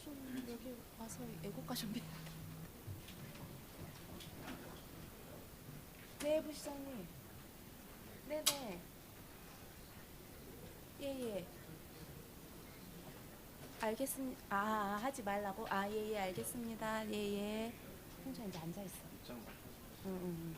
좀 여기 와서 애국가 준비. 네, 부시장님. 네네. 예예. 알겠습니다. 하지 말라고. 예예, 알겠습니다. 예예. 혼자 이제 앉아 있어. 응, 응.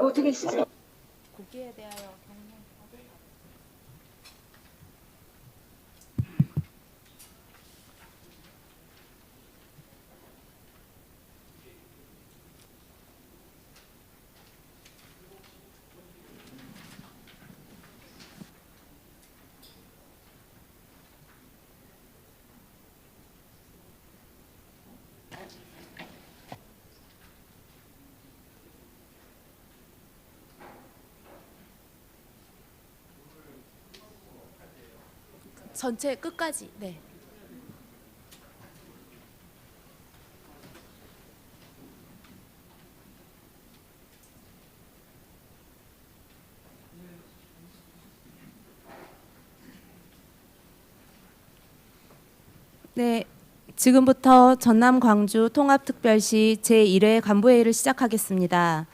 어떻게 쓰세요? 국기에 대하여 경례. 전체 끝까지. 네. 네, 지금부터 전남 광주 통합특별시 제1회 간부회의를 시작하겠습니다.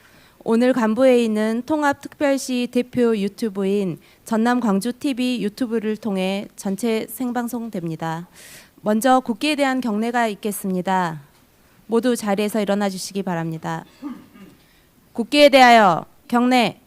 오늘 간부회의는 통합특별시 대표 유튜브인 전남 광주 TV 유튜브를 통해 전체 생방송됩니다. 먼저 국기에 대한 경례가 있겠습니다. 모두 자리에서 일어나 주시기 바랍니다. 국기에 대하여 경례.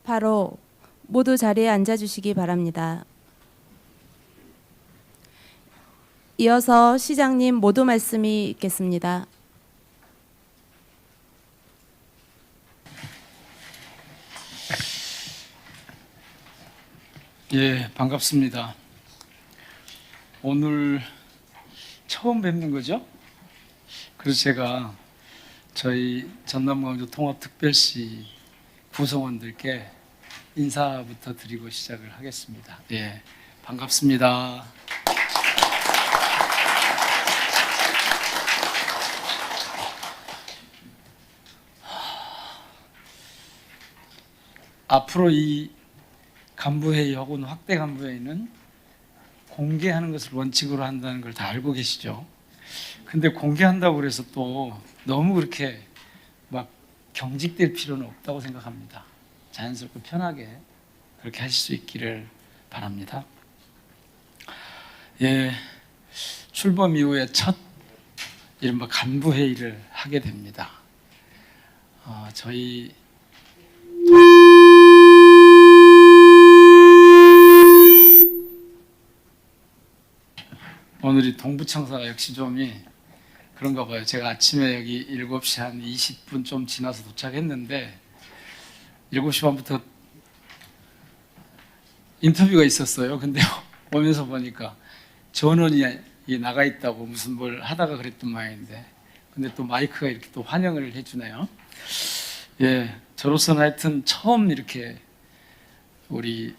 바로 모두 자리에 앉아 주시기 바랍니다. 이어서 시장님 모두 말씀이 있겠습니다. 예, 반갑습니다. 오늘 처음 뵙는 거죠? 그래서 제가 저희 전남광주 통합특별시 구성원들께 인사부터 드리고 시작을 하겠습니다. 예, 반갑습니다. 앞으로 이 간부회의 혹은 확대 간부회의는 공개하는 것을 원칙으로 한다는 걸 다 알고 계시죠? 근데 공개한다고 그래서 또 너무 그렇게 막 경직될 필요는 없다고 생각합니다. 자연스럽고 편하게 그렇게 하실 수 있기를 바랍니다. 예, 출범 이후에 첫 이른바 간부회의를 하게 됩니다. 저희 오늘이 동부청사 역시 좀이 그런가 봐요. 제가 아침에 여기 7시 한 20분 좀 지나서 도착했는데 7시 반부터 인터뷰가 있었어요. 근데 오면서 보니까 전원이 나가 있다고 무슨 뭘 하다가 그랬던 모양인데 근데 또 마이크가 이렇게 또 환영을 해주네요. 예, 저로서는 하여튼 처음 이렇게 우리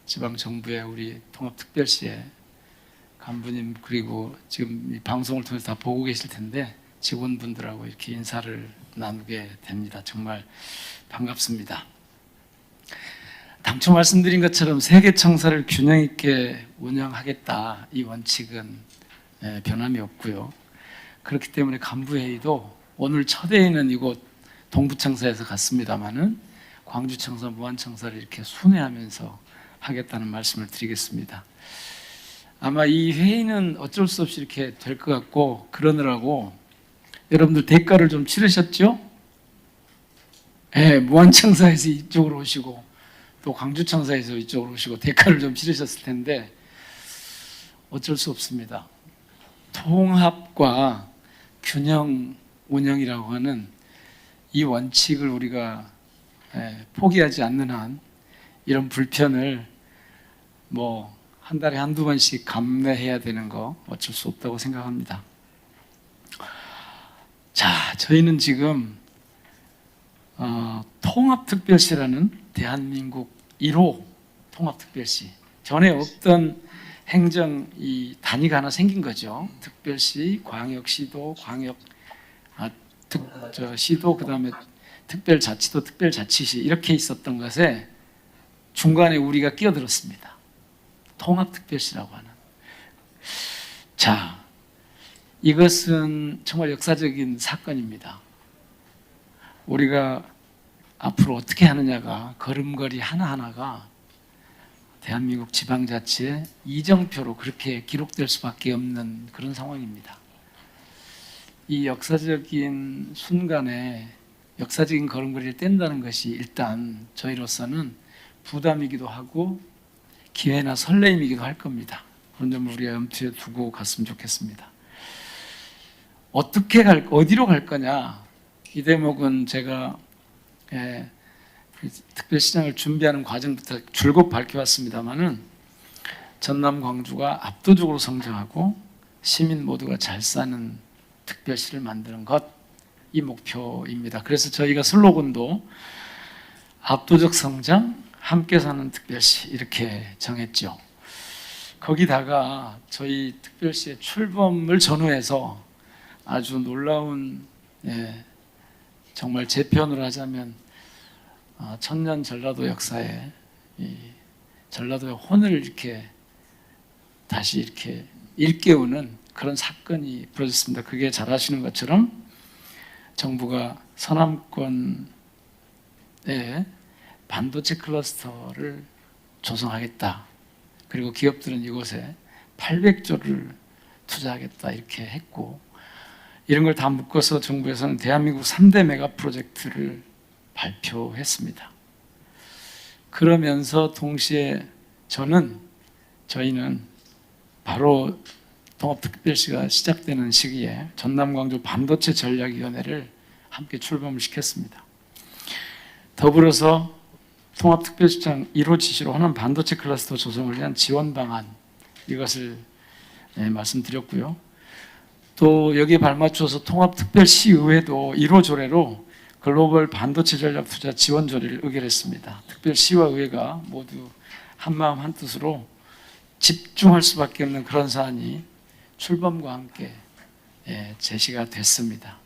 지방정부의 우리 통합특별시에 간부님 그리고 지금 이 방송을 통해서 다 보고 계실 텐데 직원분들하고 이렇게 인사를 나누게 됩니다. 정말 반갑습니다. 당초 말씀드린 것처럼 세계 청사를 균형 있게 운영하겠다, 이 원칙은 변함이 없고요. 그렇기 때문에 간부회의도 오늘 첫 회의는 이곳 동부청사에서 갔습니다마는 광주청사, 무안청사를 이렇게 순회하면서 하겠다는 말씀을 드리겠습니다. 아마 이 회의는 어쩔 수 없이 이렇게 될 것 같고, 그러느라고 여러분들 대가를 좀 치르셨죠? 무안청사에서 이쪽으로 오시고 또 광주청사에서 이쪽으로 오시고 대가를 좀 치르셨을 텐데 어쩔 수 없습니다. 통합과 균형 운영이라고 하는 이 원칙을 우리가 포기하지 않는 한 이런 불편을 한 달에 한두 번씩 감내해야 되는 거 어쩔 수 없다고 생각합니다. 자, 저희는 지금 통합특별시라는 대한민국 1호 통합특별시, 전에 없던 행정 이 단위가 하나 생긴 거죠. 특별시, 광역시도, 시도, 그다음에 특별자치도, 특별자치시 이렇게 있었던 것에 중간에 우리가 끼어들었습니다. 통합특별시라고 하는. 자, 이것은 정말 역사적인 사건입니다. 우리가 앞으로 어떻게 하느냐가 걸음걸이 하나하나가 대한민국 지방자치의 이정표로 그렇게 기록될 수밖에 없는 그런 상황입니다. 이 역사적인 순간에 역사적인 걸음걸이를 뗀다는 것이 일단 저희로서는 부담이기도 하고 기회나 설레임이기도 할 겁니다. 그런 점을 우리가 염두에 두고 갔으면 좋겠습니다. 어디로 갈 거냐, 이 대목은 제가 특별시장을 준비하는 과정부터 줄곧 밝혀왔습니다마는 전남 광주가 압도적으로 성장하고 시민 모두가 잘 사는 특별시를 만드는 것, 이 목표입니다. 그래서 저희가 슬로건도 압도적 성장, 함께 사는 특별시 이렇게 정했죠. 거기다가 저희 특별시의 출범을 전후해서 아주 놀라운, 정말 제 표현으로 하자면 천년 전라도 역사에 이 전라도의 혼을 이렇게 다시 이렇게 일깨우는 그런 사건이 벌어졌습니다. 그게 잘 아시는 것처럼 정부가 서남권에 반도체 클러스터를 조성하겠다. 그리고 기업들은 이곳에 800조를 투자하겠다 이렇게 했고, 이런 걸 다 묶어서 정부에서는 대한민국 3대 메가 프로젝트를 발표했습니다. 그러면서 동시에 저희는 바로 통합특별시가 시작되는 시기에 전남광주 반도체 전략위원회를 함께 출범을 시켰습니다. 더불어서 통합특별시장 1호 지시로 하는 반도체 클러스터 조성을 위한 지원 방안, 이것을 말씀드렸고요. 또 여기에 발맞춰서 통합특별시의회도 1호 조례로 글로벌 반도체 전략 투자 지원 조례를 의결했습니다. 특별시와 의회가 모두 한마음 한뜻으로 집중할 수밖에 없는 그런 사안이 출범과 함께 제시가 됐습니다.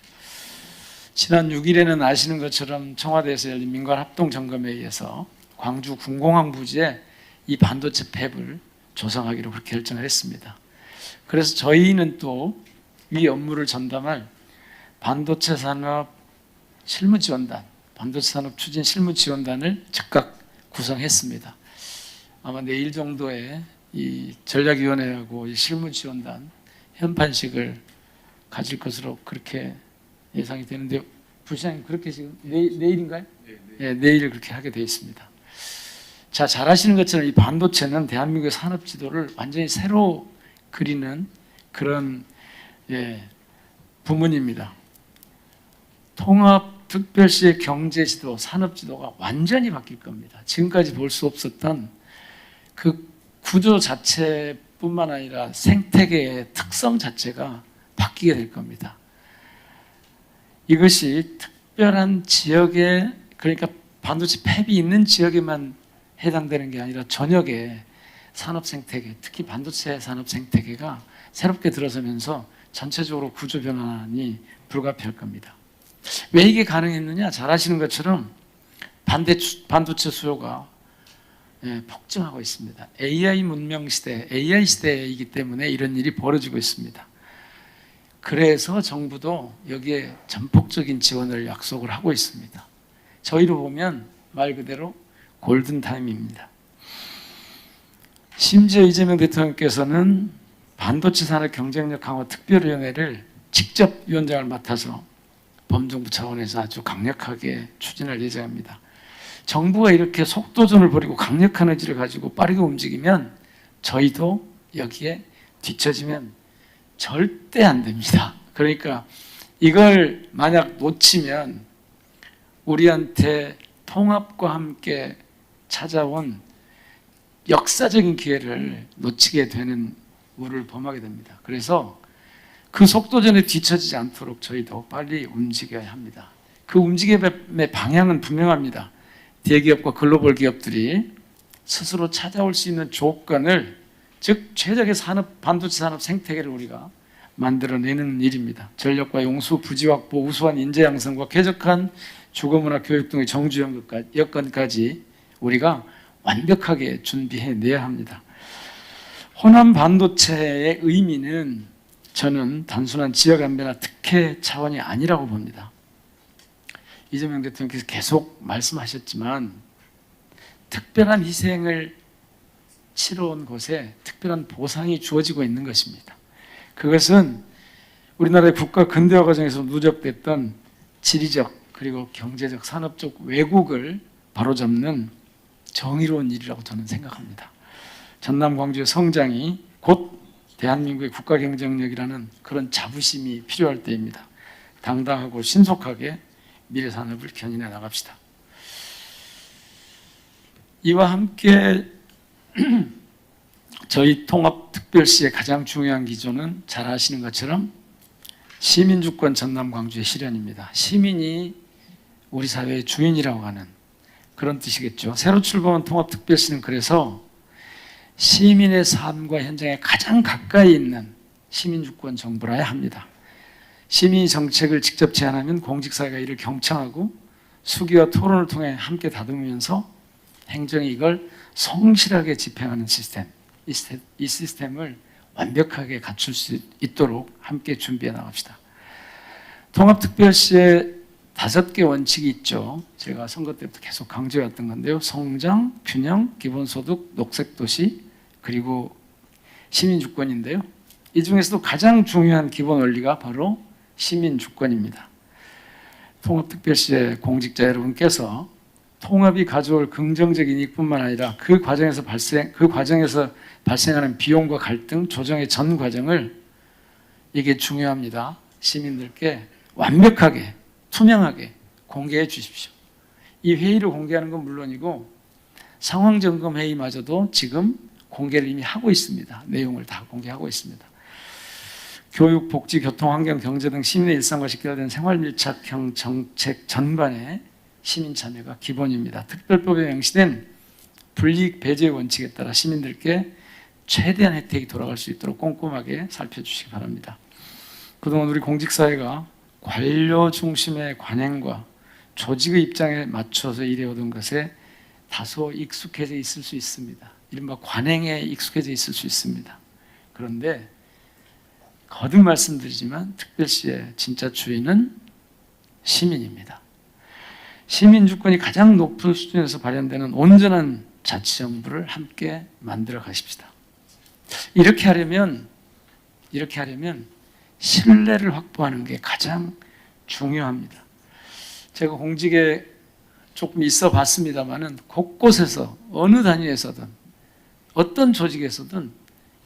지난 6일에는 아시는 것처럼 청와대에서 열린 민관합동점검회의에서 광주 군공항 부지에 이 반도체 팹을 조성하기로 그렇게 결정을 했습니다. 그래서 저희는 또 이 업무를 전담할 반도체 산업 실무지원단, 반도체 산업 추진 실무지원단을 즉각 구성했습니다. 아마 내일 정도에 이 전략위원회하고 이 실무지원단 현판식을 가질 것으로 그렇게 예상이 되는데, 부시장님 그렇게 지금 내일인가요? 네, 내일 그렇게 하게 되어 있습니다. 자, 잘 아시는 것처럼 이 반도체는 대한민국의 산업 지도를 완전히 새로 그리는 그런 부문입니다. 통합특별시의 경제지도, 산업지도가 완전히 바뀔 겁니다. 지금까지 볼 수 없었던 그 구조 자체뿐만 아니라 생태계의 특성 자체가 바뀌게 될 겁니다. 이것이 특별한 지역에, 그러니까 반도체 팹이 있는 지역에만 해당되는 게 아니라 전역에 산업 생태계, 특히 반도체 산업 생태계가 새롭게 들어서면서 전체적으로 구조 변환이 불가피할 겁니다. 왜 이게 가능했느냐? 잘 아시는 것처럼 반도체 수요가 폭증하고 있습니다. AI 문명 시대, AI 시대이기 때문에 이런 일이 벌어지고 있습니다. 그래서 정부도 여기에 전폭적인 지원을 약속을 하고 있습니다. 저희로 보면 말 그대로 골든타임입니다. 심지어 이재명 대통령께서는 반도체 산업 경쟁력 강화 특별위원회를 직접 위원장을 맡아서 범정부 차원에서 아주 강력하게 추진할 예정입니다. 정부가 이렇게 속도전을 벌이고 강력한 의지를 가지고 빠르게 움직이면 저희도 여기에 뒤처지면 절대 안 됩니다. 그러니까 이걸 만약 놓치면 우리한테 통합과 함께 찾아온 역사적인 기회를 놓치게 되는 우를 범하게 됩니다. 그래서 그 속도전에 뒤처지지 않도록 저희도 빨리 움직여야 합니다. 그 움직임의 방향은 분명합니다. 대기업과 글로벌 기업들이 스스로 찾아올 수 있는 조건을, 즉 최적의 반도체 산업 생태계를 우리가 만들어내는 일입니다. 전력과 용수, 부지 확보, 우수한 인재 양성과 쾌적한 주거문화 교육 등의 정주 여건까지 우리가 완벽하게 준비해내야 합니다. 호남 반도체의 의미는 저는 단순한 지역 안배나 특혜 차원이 아니라고 봅니다. 이재명 대통령께서 계속 말씀하셨지만 특별한 희생을 치러온 곳에 특별한 보상이 주어지고 있는 것입니다. 그것은 우리나라의 국가 근대화 과정에서 누적됐던 지리적 그리고 경제적 산업적 왜곡을 바로잡는 정의로운 일이라고 저는 생각합니다. 전남 광주의 성장이 곧 대한민국의 국가 경쟁력이라는 그런 자부심이 필요할 때입니다. 당당하고 신속하게 미래 산업을 견인해 나갑시다. 이와 함께 저희 통합특별시의 가장 중요한 기조는 잘 아시는 것처럼 시민주권 전남 광주의 실현입니다. 시민이 우리 사회의 주인이라고 하는 그런 뜻이겠죠. 새로 출범한 통합특별시는 그래서 시민의 삶과 현장에 가장 가까이 있는 시민주권 정부라야 합니다. 시민이 정책을 직접 제안하면 공직사회가 이를 경청하고 수기와 토론을 통해 함께 다듬으면서 행정이 이걸 성실하게 집행하는 시스템, 이 시스템을 완벽하게 갖출 수 있도록 함께 준비해 나갑시다. 통합특별시의 5개 원칙이 있죠. 제가 선거 때부터 계속 강조해왔던 건데요. 성장, 균형, 기본소득, 녹색도시, 그리고 시민주권인데요. 이 중에서도 가장 중요한 기본 원리가 바로 시민주권입니다. 통합특별시의 공직자 여러분께서 통합이 가져올 긍정적인 이익뿐만 아니라 그 과정에서 발생하는 비용과 갈등, 조정의 전 과정을, 이게 중요합니다. 시민들께 완벽하게 투명하게 공개해 주십시오. 이 회의를 공개하는 건 물론이고 상황점검 회의마저도 지금 공개를 이미 하고 있습니다. 내용을 다 공개하고 있습니다. 교육, 복지, 교통, 환경, 경제 등 시민의 일상과 직결된 생활밀착형 정책 전반에 시민 참여가 기본입니다. 특별법에 명시된 불이익 배제 원칙에 따라 시민들께 최대한 혜택이 돌아갈 수 있도록 꼼꼼하게 살펴주시기 바랍니다. 그동안 우리 공직사회가 관료 중심의 관행과 조직의 입장에 맞춰서 일해오던 것에 다소 익숙해져 있을 수 있습니다. 이른바 관행에 익숙해져 있을 수 있습니다. 그런데 거듭 말씀드리지만 특별시의 진짜 주인은 시민입니다. 시민주권이 가장 높은 수준에서 발현되는 온전한 자치정부를 함께 만들어 가십시다. 이렇게 하려면 신뢰를 확보하는 게 가장 중요합니다. 제가 공직에 조금 있어 봤습니다만은 곳곳에서 어느 단위에서든 어떤 조직에서든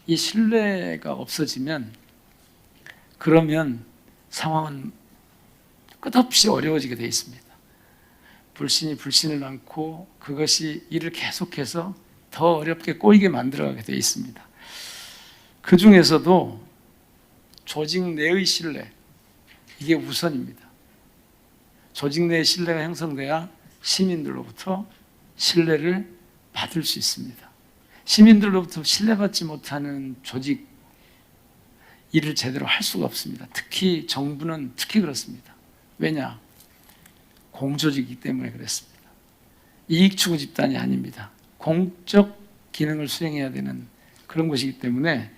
이 신뢰가 없어지면 그러면 상황은 끝없이 어려워지게 되어 있습니다. 불신이 불신을 낳고 그것이 일을 계속해서 더 어렵게 꼬이게 만들어가게 되어 있습니다. 그 중에서도 조직 내의 신뢰, 이게 우선입니다. 조직 내의 신뢰가 형성돼야 시민들로부터 신뢰를 받을 수 있습니다. 시민들로부터 신뢰받지 못하는 조직 일을 제대로 할 수가 없습니다. 특히 정부는 특히 그렇습니다. 왜냐? 공조직이기 때문에 그렇습니다. 이익추구 집단이 아닙니다. 공적 기능을 수행해야 되는 그런 것이기 때문에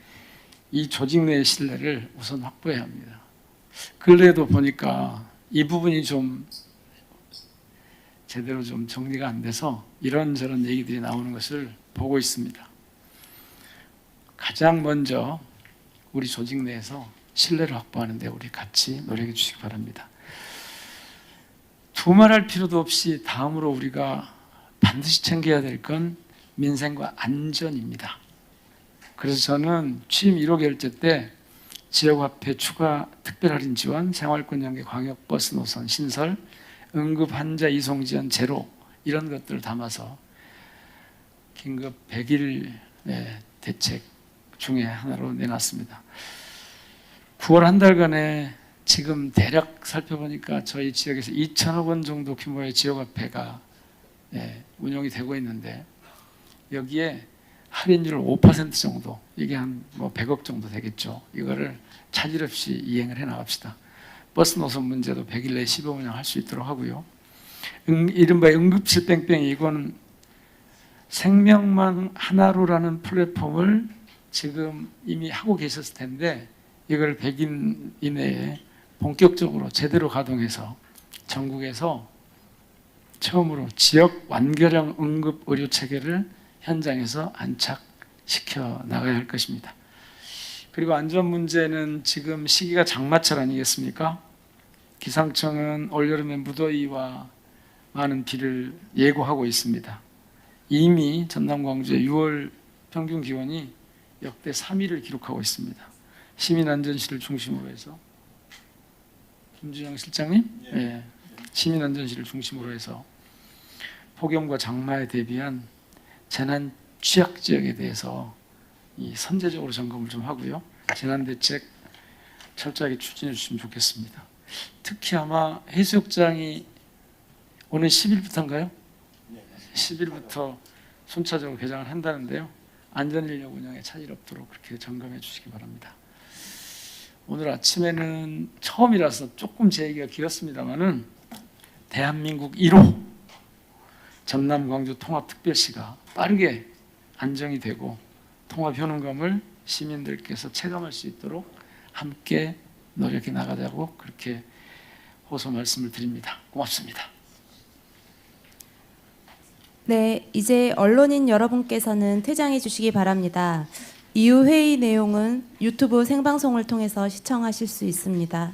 이 조직 내의 신뢰를 우선 확보해야 합니다. 근래에도 보니까 이 부분이 좀 제대로 좀 정리가 안 돼서 이런저런 얘기들이 나오는 것을 보고 있습니다. 가장 먼저 우리 조직 내에서 신뢰를 확보하는 데 우리 같이 노력해 주시기 바랍니다. 두말할 필요도 없이 다음으로 우리가 반드시 챙겨야 될 건 민생과 안전입니다. 그래서 저는 취임 1호 결제 때 지역화폐 추가 특별할인 지원, 생활권 연계 광역버스 노선 신설, 응급 환자 이송 지원 제로 이런 것들을 담아서 긴급 100일 대책 중에 하나로 내놨습니다. 9월 한 달간에 지금 대략 살펴보니까 저희 지역에서 2천억 원 정도 규모의 지역화폐가 운영이 되고 있는데 여기에 할인율 5% 정도, 이게 한 100억 정도 되겠죠. 이거를 차질 없이 이행을 해 나갑시다. 버스 노선 문제도 100일 내에 시범 운영할 수 있도록 하고요. 이른바 응급실 뺑뺑이, 이거는 생명망 하나로라는 플랫폼을 지금 이미 하고 계셨을 텐데 이걸 100일 이내에 본격적으로 제대로 가동해서 전국에서 처음으로 지역 완결형 응급 의료 체계를 현장에서 안착시켜 나가야 할 것입니다. 그리고 안전 문제는 지금 시기가 장마철 아니겠습니까? 기상청은 올여름에 무더위와 많은 비를 예고하고 있습니다. 이미 전남 광주의 6월 평균 기온이 역대 3위를 기록하고 있습니다. 시민안전실을 중심으로 해서 김준영 실장님, 시민안전실을 중심으로 해서 폭염과 장마에 대비한 재난 취약 지역에 대해서 선제적으로 점검을 좀 하고요. 재난 대책 철저하게 추진해 주시면 좋겠습니다. 특히 아마 해수욕장이 오늘 10일부터인가요? 10일부터 순차적으로 개장을 한다는데요. 안전인력 운영에 차질 없도록 그렇게 점검해 주시기 바랍니다. 오늘 아침에는 처음이라서 조금 제 얘기가 길었습니다만은 대한민국 1호 전남 광주 통합특별시가 빠르게 안정이 되고 통합 효능감을 시민들께서 체감할 수 있도록 함께 노력해 나가자고 그렇게 호소 말씀을 드립니다. 고맙습니다. 네, 이제 언론인 여러분께서는 퇴장해 주시기 바랍니다. 이후 회의 내용은 유튜브 생방송을 통해서 시청하실 수 있습니다.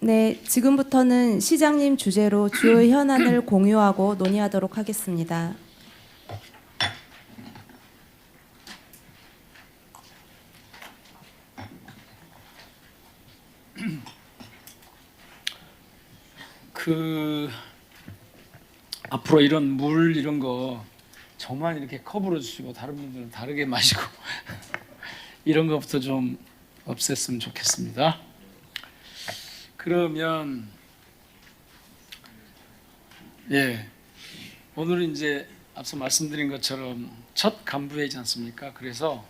네, 지금부터는 시장님 주재로 주요 현안을 공유하고 논의하도록 하겠습니다. 앞으로 이런 물 이런 거 저만 이렇게 컵으로 주시고 다른 분들은 다르게 마시고 이런 것부터 좀 없앴으면 좋겠습니다. 그러면 오늘은 이제 앞서 말씀드린 것처럼 첫 간부회의지 않습니까? 그래서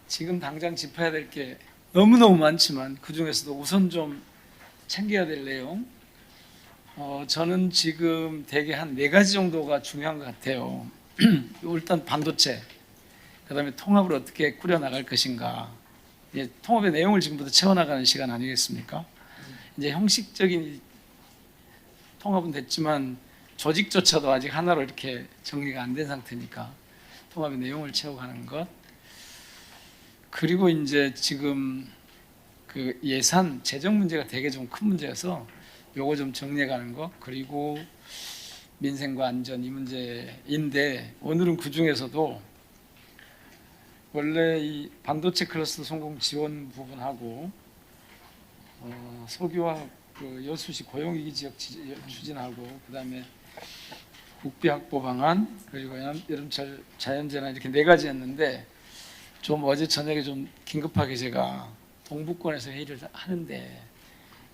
지금 당장 짚어야 될 게 너무너무 많지만 그 중에서도 우선 좀 챙겨야 될 내용, 저는 지금 대개 한 4가지 정도가 중요한 것 같아요. 일단 반도체, 그 다음에 통합을 어떻게 꾸려나갈 것인가. 통합의 내용을 지금부터 채워나가는 시간 아니겠습니까? 이제 형식적인 통합은 됐지만 조직조차도 아직 하나로 이렇게 정리가 안 된 상태니까 통합의 내용을 채워가는 것. 그리고 이제 지금 그 예산, 재정 문제가 되게 좀 큰 문제여서 요거 좀 정리해가는 것. 그리고 민생과 안전 이 문제인데 오늘은 그 중에서도 원래 이 반도체 클러스터 성공 지원 부분하고 석유화학 그 여수시 고용위기 지역 추진하고 그다음에 국비 확보 방안 그리고 여름철 자연재난 이렇게 4가지였는데 좀 어제 저녁에 좀 긴급하게 제가 동부권에서 회의를 하는데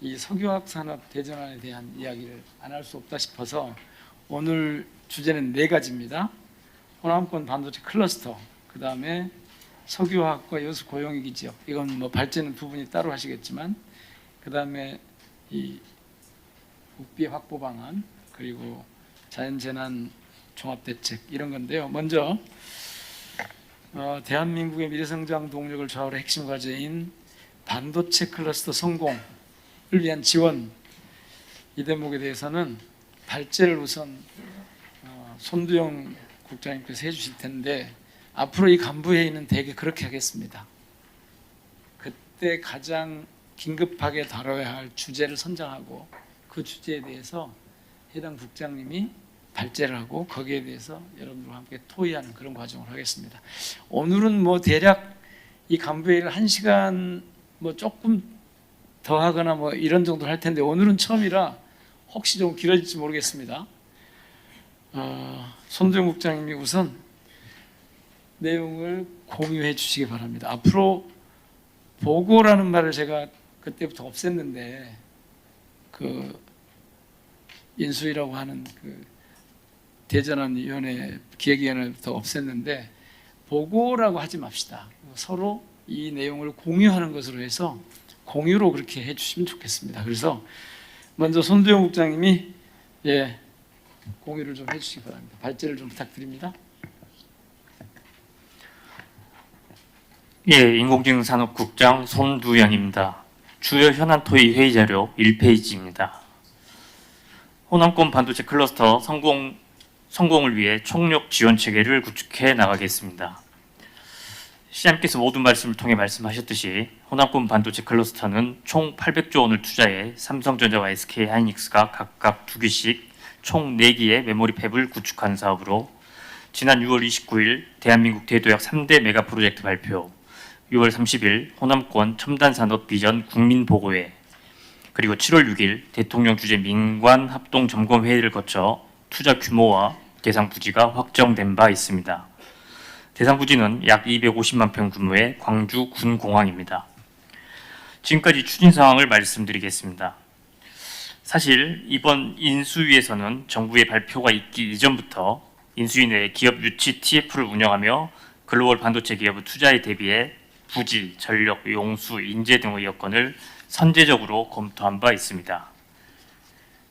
이 석유화학 산업 대전환에 대한 이야기를 안 할 수 없다 싶어서 오늘 주제는 네 가지입니다. 호남권 반도체 클러스터, 그 다음에 석유화학과 여수 고용위기 지역, 이건 뭐 발제는 두 분이 따로 하시겠지만, 그 다음에 이 국비 확보 방안, 그리고 자연재난 종합대책 이런 건데요. 먼저 대한민국의 미래성장 동력을 좌우할 핵심 과제인 반도체 클러스터 성공을 위한 지원, 이 대목에 대해서는 발제를 우선 손두영 국장님께서 해주실 텐데 앞으로 이 간부회의는 대개 그렇게 하겠습니다. 그때 가장 긴급하게 다뤄야 할 주제를 선정하고 그 주제에 대해서 해당 국장님이 발제를 하고 거기에 대해서 여러분들과 함께 토의하는 그런 과정을 하겠습니다. 오늘은 뭐 대략 이 간부회의를 1시간 뭐 조금 더 하거나 뭐 이런 정도를 할 텐데 오늘은 처음이라 혹시 좀 길어질지 모르겠습니다. 손두영 국장님이 우선 내용을 공유해 주시기 바랍니다. 앞으로 보고라는 말을 제가 그때부터 없앴는데 그 인수위라고 하는 그 대전환위원회 기획위원회부터 없앴는데 보고라고 하지 맙시다. 서로 이 내용을 공유하는 것으로 해서 공유로 그렇게 해주시면 좋겠습니다. 그래서 먼저 손두영 국장님이 공유를 좀 해주시기 바랍니다. 발제를 좀 부탁드립니다. 인공지능산업국장 손두영입니다. 주요 현안 토의 회의 자료 1페이지입니다. 호남권 반도체 클러스터 성공을 위해 총력 지원 체계를 구축해 나가겠습니다. 시장님께서 모든 말씀을 통해 말씀하셨듯이 호남권 반도체 클러스터는 총 800조 원을 투자해 삼성전자와 SK하이닉스가 각각 2기씩 총 4기의 메모리 팹을 구축한 사업으로 지난 6월 29일 대한민국 대도약 3대 메가 프로젝트 발표, 6월 30일 호남권 첨단산업 비전 국민보고회, 그리고 7월 6일 대통령 주재 민관 합동 점검 회의를 거쳐 투자 규모와 대상 부지가 확정된 바 있습니다. 대상 부지는 약 250만 평 규모의 광주 군공항입니다. 지금까지 추진 상황을 말씀드리겠습니다. 사실 이번 인수위에서는 정부의 발표가 있기 이전부터 인수위 내 기업 유치 TF를 운영하며 글로벌 반도체 기업의 투자에 대비해 부지, 전력, 용수, 인재 등의 여건을 선제적으로 검토한 바 있습니다.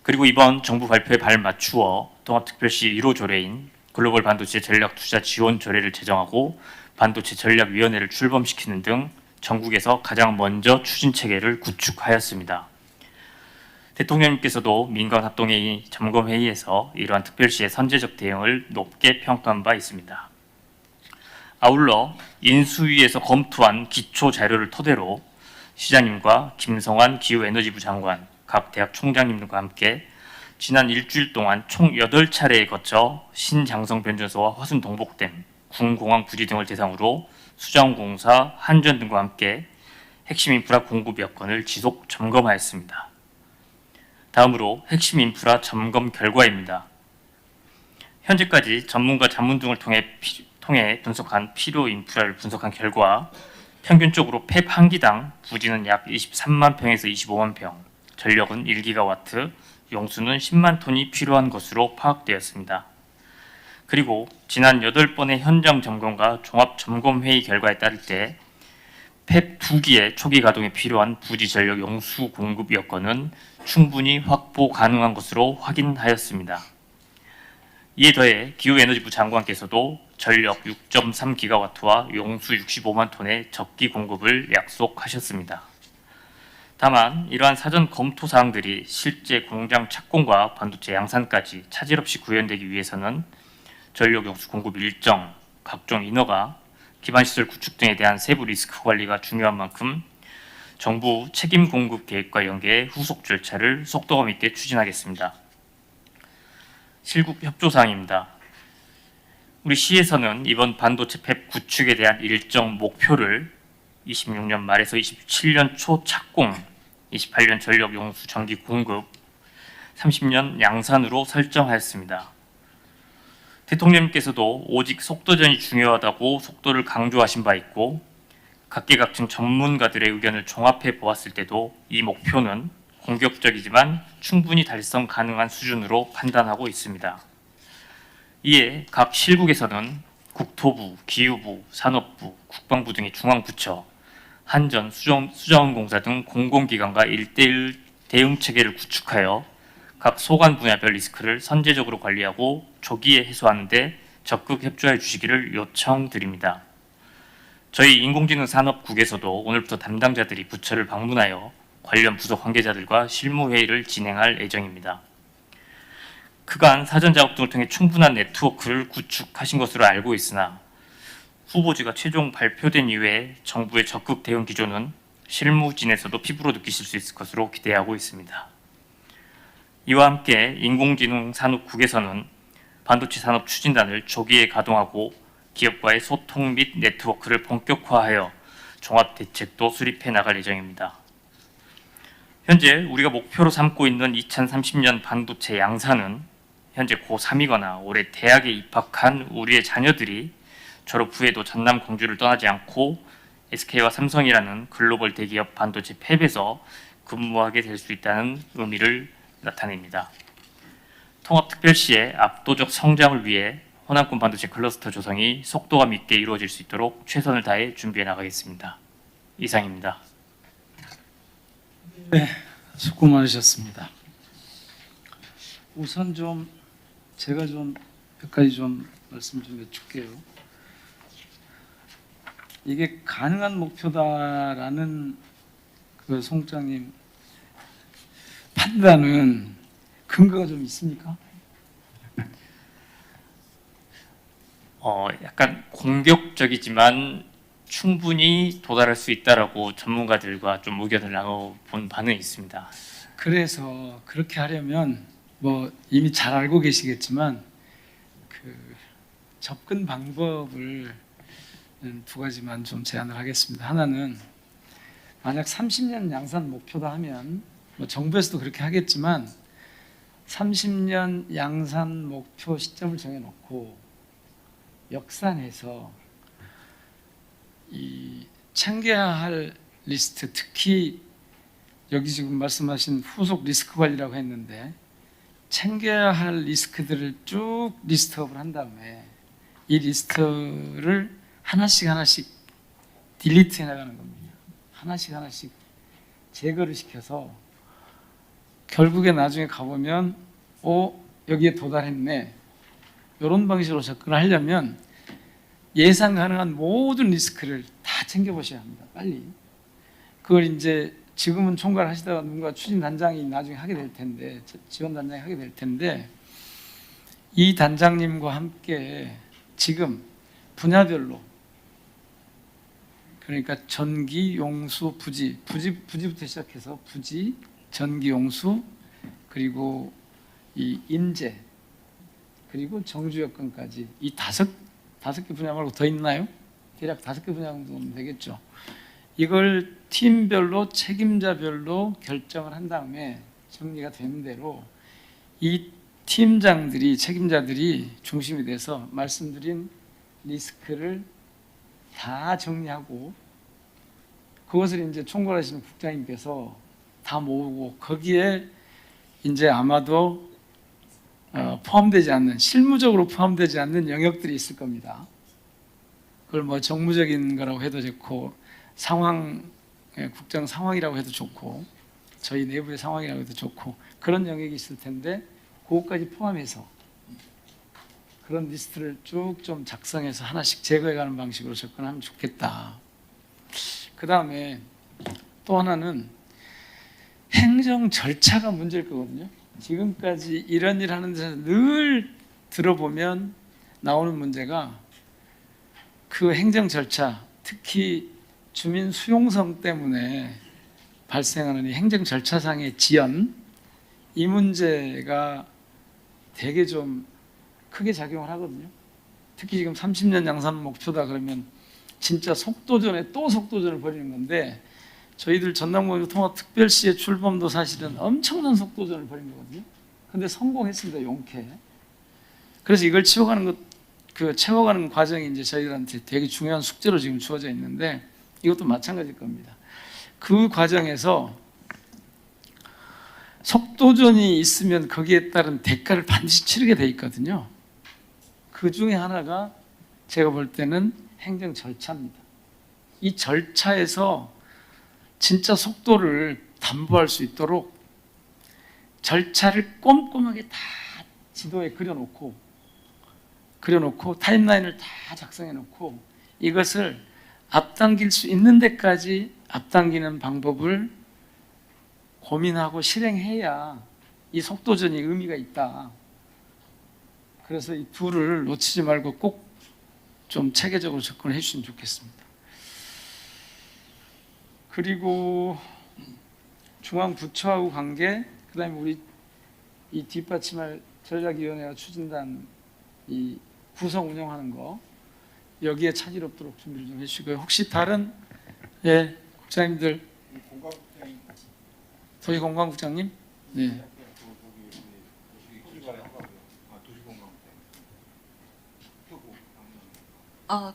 그리고 이번 정부 발표에 발맞추어 통합특별시 1호 조례인 글로벌 반도체 전략 투자 지원 조례를 제정하고 반도체 전략위원회를 출범시키는 등 전국에서 가장 먼저 추진 체계를 구축하였습니다. 대통령님께서도 민관합동회의 점검회의에서 이러한 특별시의 선제적 대응을 높게 평가한 바 있습니다. 아울러 인수위에서 검토한 기초 자료를 토대로 시장님과 김성환 기후에너지부 장관, 각 대학 총장님 등과 함께 지난 일주일 동안 총 8차례에 거쳐 신장성 변전소와 화순 동복댐, 군공항 부지 등을 대상으로 수자원공사, 한전 등과 함께 핵심 인프라 공급 여건을 지속 점검하였습니다. 다음으로 핵심 인프라 점검 결과입니다. 현재까지 전문가 자문 등을 통해 분석한 필요 인프라를 분석한 결과 평균적으로 팹 한 기당 부지는 약 23만 평에서 25만 평, 전력은 1기가와트, 용수는 10만 톤이 필요한 것으로 파악되었습니다. 그리고 지난 8번의 현장 점검과 종합 점검 회의 결과에 따를 때 팹 2기의 초기 가동에 필요한 부지 전력 용수 공급 여건은 충분히 확보 가능한 것으로 확인하였습니다. 이에 더해 기후에너지부 장관께서도 전력 6.3기가와트와 용수 65만 톤의 적기 공급을 약속하셨습니다. 다만 이러한 사전 검토 사항들이 실제 공장 착공과 반도체 양산까지 차질 없이 구현되기 위해서는 전력 용수 공급 일정, 각종 인허가, 기반시설 구축 등에 대한 세부 리스크 관리가 중요한 만큼 정부 책임 공급 계획과 연계해 후속 절차를 속도감 있게 추진하겠습니다. 실국 협조사항입니다. 우리 시에서는 이번 반도체 팹 구축에 대한 일정 목표를 26년 말에서 27년 초 착공, 28년 전력 용수 전기 공급, 30년 양산으로 설정하였습니다. 대통령님께서도 오직 속도전이 중요하다고 속도를 강조하신 바 있고 각계각층 전문가들의 의견을 종합해 보았을 때도 이 목표는 공격적이지만 충분히 달성 가능한 수준으로 판단하고 있습니다. 이에 각 실국에서는 국토부, 기후부, 산업부, 국방부 등의 중앙부처, 한전, 수자원공사 등 공공기관과 1대1 대응 체계를 구축하여 각 소관 분야별 리스크를 선제적으로 관리하고 조기에 해소하는 데 적극 협조해 주시기를 요청드립니다. 저희 인공지능 산업국에서도 오늘부터 담당자들이 부처를 방문하여 관련 부서 관계자들과 실무회의를 진행할 예정입니다. 그간 사전 작업 등을 통해 충분한 네트워크를 구축하신 것으로 알고 있으나 후보지가 최종 발표된 이후에 정부의 적극 대응 기조는 실무진에서도 피부로 느끼실 수 있을 것으로 기대하고 있습니다. 이와 함께 인공지능 산업국에서는 반도체 산업 추진단을 조기에 가동하고 기업과의 소통 및 네트워크를 본격화하여 종합 대책도 수립해 나갈 예정입니다. 현재 우리가 목표로 삼고 있는 2030년 반도체 양산은 현재 고3이거나 올해 대학에 입학한 우리의 자녀들이 졸업 후에도 전남 광주를 떠나지 않고 SK와 삼성이라는 글로벌 대기업 반도체 팹에서 근무하게 될 수 있다는 의미를 나타냅니다. 통합특별시의 압도적 성장을 위해 호남권 반도체 클러스터 조성이 속도감 있게 이루어질 수 있도록 최선을 다해 준비해 나가겠습니다. 이상입니다. 네, 수고 많으셨습니다. 우선 제가 몇 가지 말씀 좀 해줄게요. 이게 가능한 목표다라는 그 송장님 판단은 근거가 좀 있습니까? 약간 공격적이지만 충분히 도달할 수 있다라고 전문가들과 좀 의견을 나눠본 바는 있습니다. 그래서 그렇게 하려면 뭐 이미 잘 알고 계시겠지만 그 접근 방법을 두 가지만 좀 제안을 하겠습니다. 하나는 만약 30년 양산 목표다 하면 뭐 정부에서도 그렇게 하겠지만 30년 양산 목표 시점을 정해놓고 역산해서 이 챙겨야 할 리스트, 특히 여기 지금 말씀하신 후속 리스크 관리라고 했는데 챙겨야 할 리스크들을 쭉 리스트업을 한 다음에 이 리스트를 하나씩 딜리트 해나가는 겁니다. 하나씩 제거를 시켜서 결국에 나중에 가보면 여기에 도달했네. 이런 방식으로 접근을 하려면 예상 가능한 모든 리스크를 다 챙겨보셔야 합니다. 빨리. 그걸 이제 지금은 총괄 하시다가 누군가 추진단장이 나중에 하게 될 텐데, 지원단장이 하게 될 텐데, 이 단장님과 함께 지금 분야별로, 그러니까 전기, 용수, 부지부터 시작해서 부지, 전기, 용수, 그리고 이 인재, 그리고 정주 여건까지 이 다섯 개 분야 말고 더 있나요? 대략 5개 분야 정도면 되겠죠. 이걸 팀별로 책임자별로 결정을 한 다음에 정리가 되는 대로 이 팀장들이, 책임자들이 중심이 돼서 말씀드린 리스크를 다 정리하고 그것을 이제 총괄하시는 국장님께서 다 모으고 거기에 이제 아마도 포함되지 않는, 실무적으로 포함되지 않는 영역들이 있을 겁니다. 그걸 뭐 정무적인 거라고 해도 좋고 국정 상황이라고 해도 좋고 저희 내부의 상황이라고 해도 좋고 그런 영역이 있을 텐데 그것까지 포함해서 그런 리스트를 쭉 좀 작성해서 하나씩 제거해가는 방식으로 접근하면 좋겠다. 그 다음에 또 하나는 행정 절차가 문제일 거거든요. 지금까지 이런 일 하는 데서 늘 들어보면 나오는 문제가 그 행정 절차, 특히 주민 수용성 때문에 발생하는 이 행정 절차상의 지연, 이 문제가 되게 좀 크게 작용을 하거든요. 특히 지금 30년 양산 목표다 그러면 진짜 속도전에 또 속도전을 벌이는 건데 저희들 전남광주 통합특별시의 출범도 사실은 엄청난 속도전을 벌인 거거든요. 근데 성공했습니다. 용케. 그래서 이걸 채워가는 과정이 이제 저희들한테 되게 중요한 숙제로 지금 주어져 있는데 이것도 마찬가지일 겁니다. 그 과정에서 속도전이 있으면 거기에 따른 대가를 반드시 치르게 돼 있거든요. 그 중에 하나가 제가 볼 때는 행정 절차입니다. 이 절차에서 진짜 속도를 담보할 수 있도록 절차를 꼼꼼하게 다 지도에 그려놓고 타임라인을 다 작성해놓고 이것을 앞당길 수 있는 데까지 앞당기는 방법을 고민하고 실행해야 이 속도전이 의미가 있다. 그래서 이 둘을 놓치지 말고 꼭 좀 체계적으로 접근해 주시면 좋겠습니다. 그리고 중앙부처하고 관계, 그 다음에 우리 이 뒷받침할 전략위원회와 추진단 이 구성 운영하는 거 여기에 차질 없도록 준비를 좀 해주시고요. 혹시 다른 국장님들, 도시공관국장님, 네.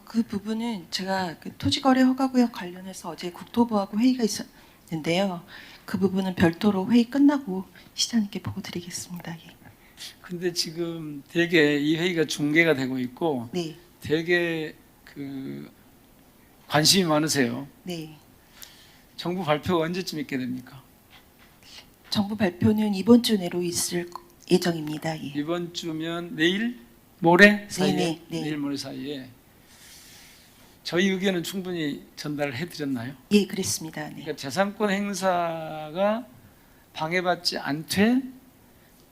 그 부분은 제가 그 토지거래 허가구역 관련해서 어제 국토부하고 회의가 있었는데요. 그 부분은 별도로 회의 끝나고 시장님께 보고 드리겠습니다. 예. 근데 지금 되게 이 회의가 중계가 되고 있고 네, 되게 그 관심이 많으세요. 네. 정부 발표가 언제쯤 있게 됩니까? 정부 발표는 이번 주 내로 있을 예정입니다. 예. 이번 주면 내일, 모레 사이에, 네. 내일 모레 사이에 저희 의견은 충분히 전달을 해드렸나요? 예, 그랬습니다. 네. 그러니까 재산권 행사가 방해받지 않되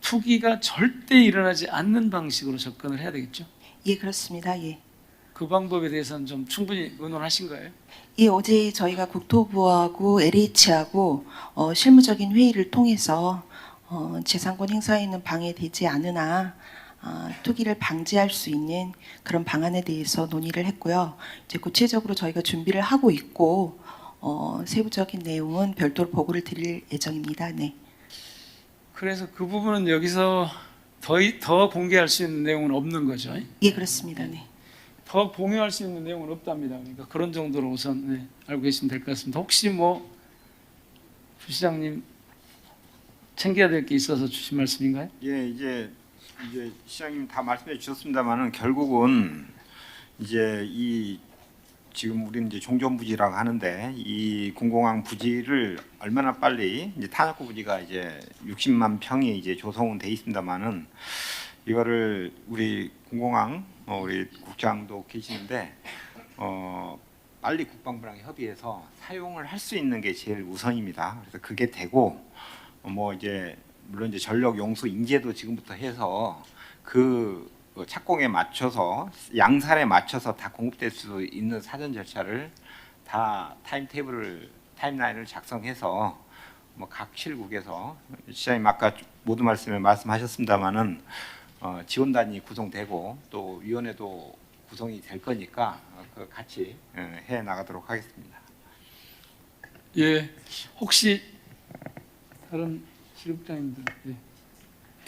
투기가 절대 일어나지 않는 방식으로 접근을 해야 되겠죠? 예, 그렇습니다. 예. 그 방법에 대해서는 좀 충분히 의논하신 거예요? 예, 어제 저희가 국토부하고 LH하고 실무적인 회의를 통해서 재산권 행사에는 방해되지 않으나 투기를 방지할 수 있는 그런 방안에 대해서 논의를 했고요. 이제 구체적으로 저희가 준비를 하고 있고 세부적인 내용은 별도로 보고를 드릴 예정입니다. 네. 그래서 그 부분은 여기서 더 공개할 수 있는 내용은 없는 거죠? 예, 그렇습니다. 네. 더 공유할 수 있는 내용은 없답니다. 그러니까 그런 정도로 우선 알고 계시면 될 것 같습니다. 혹시 부시장님 챙겨야 될 게 있어서 주신 말씀인가요? 예, 이제 시장님 다 말씀해 주셨습니다만은 결국은 이제 지금 우리는 이제 종전부지라고 하는데 이 군공항 부지를 얼마나 빨리 이제 탄약구 부지가 이제 60만 평이 이제 조성은 돼 있습니다만은 이거를 우리 군공항 우리 국장도 계시는데 빨리 국방부랑 협의해서 사용을 할 수 있는 게 제일 우선입니다. 그래서 그게 되고 이제 물론 이제 전력 용수 인재도 지금부터 해서 그 착공에 맞춰서 양산에 맞춰서 다 공급될 수 있는 사전 절차를 다 타임라인을 작성해서 각 실국에서 시장님 아까 모두 말씀하셨습니다만은 지원단이 구성되고 또 위원회도 구성이 될 거니까 같이 해 나가도록 하겠습니다. 예, 혹시 다른 실업자님들,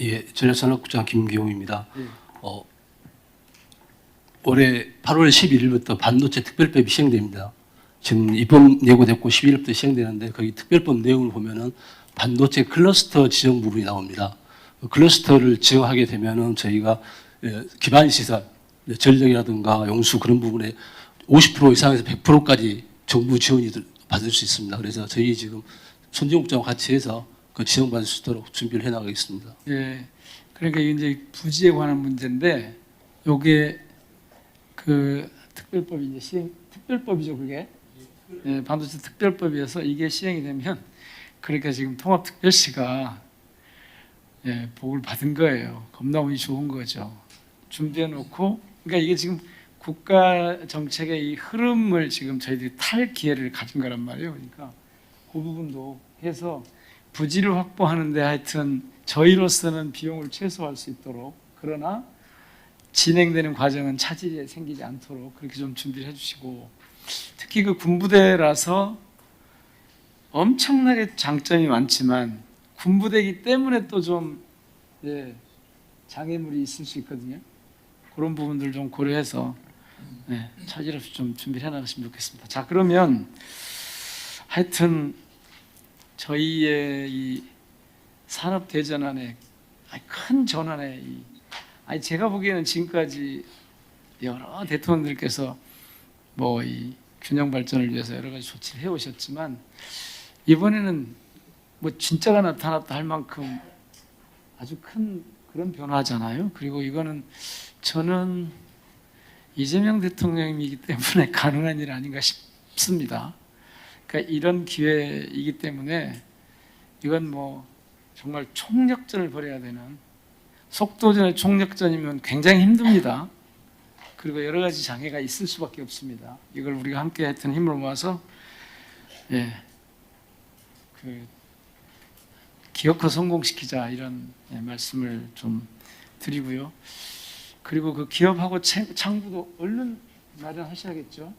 예, 전략산업국장 김기용입니다. 예. 올해 8월 11일부터 반도체 특별법이 시행됩니다. 지금 이번 예고됐고 11일부터 시행되는데 거기 특별법 내용을 보면은 반도체 클러스터 지정 부분이 나옵니다. 클러스터를 지정하게 되면은 저희가 기반 시설, 전력이라든가 용수 그런 부분에 50% 이상에서 100%까지 정부 지원이 받을 수 있습니다. 그래서 저희 지금 손정국장과 같이 해서 그 지원받을 수 있도록 준비를 해나가겠습니다. 예, 그러니까 이제 부지에 관한 문제인데 요게 그 특별법이 이제 특별법이죠, 그게. 예, 반도체 특별법이어서 이게 시행이 되면 그러니까 지금 통합특별시가 복을 받은 거예요. 겁나 운이 좋은 거죠. 준비해 놓고 그러니까 이게 지금 국가 정책의 이 흐름을 지금 저희들이 탈 기회를 가진 거란 말이에요. 그러니까 그 부분도 해서 부지를 확보하는데 하여튼 저희로서는 비용을 최소화할 수 있도록 그러나 진행되는 과정은 차질이 생기지 않도록 그렇게 좀 준비를 해주시고 특히 그 군부대라서 엄청나게 장점이 많지만 군부대이기 때문에 또 좀 장애물이 있을 수 있거든요. 그런 부분들 좀 고려해서 네, 차질 없이 좀 준비를 해나갔으면 좋겠습니다. 자, 그러면 하여튼 저희의 이 산업 대전환의 큰 전환의 제가 보기에는 지금까지 여러 대통령들께서 뭐 이 균형 발전을 위해서 여러 가지 조치를 해오셨지만 이번에는 뭐 진짜가 나타났다 할 만큼 아주 큰 그런 변화잖아요. 그리고 이거는 저는 이재명 대통령이기 때문에 가능한 일 아닌가 싶습니다. 그러니까 이런 기회이기 때문에 이건 뭐 정말 총력전을 벌여야 되는, 속도전의 총력전이면 굉장히 힘듭니다. 그리고 여러 가지 장애가 있을 수밖에 없습니다. 이걸 우리가 함께 하여튼 힘을 모아서 기어코 성공시키자 이런 말씀을 좀 드리고요. 그리고 그 기업하고 창구도 얼른 마련하셔야겠죠.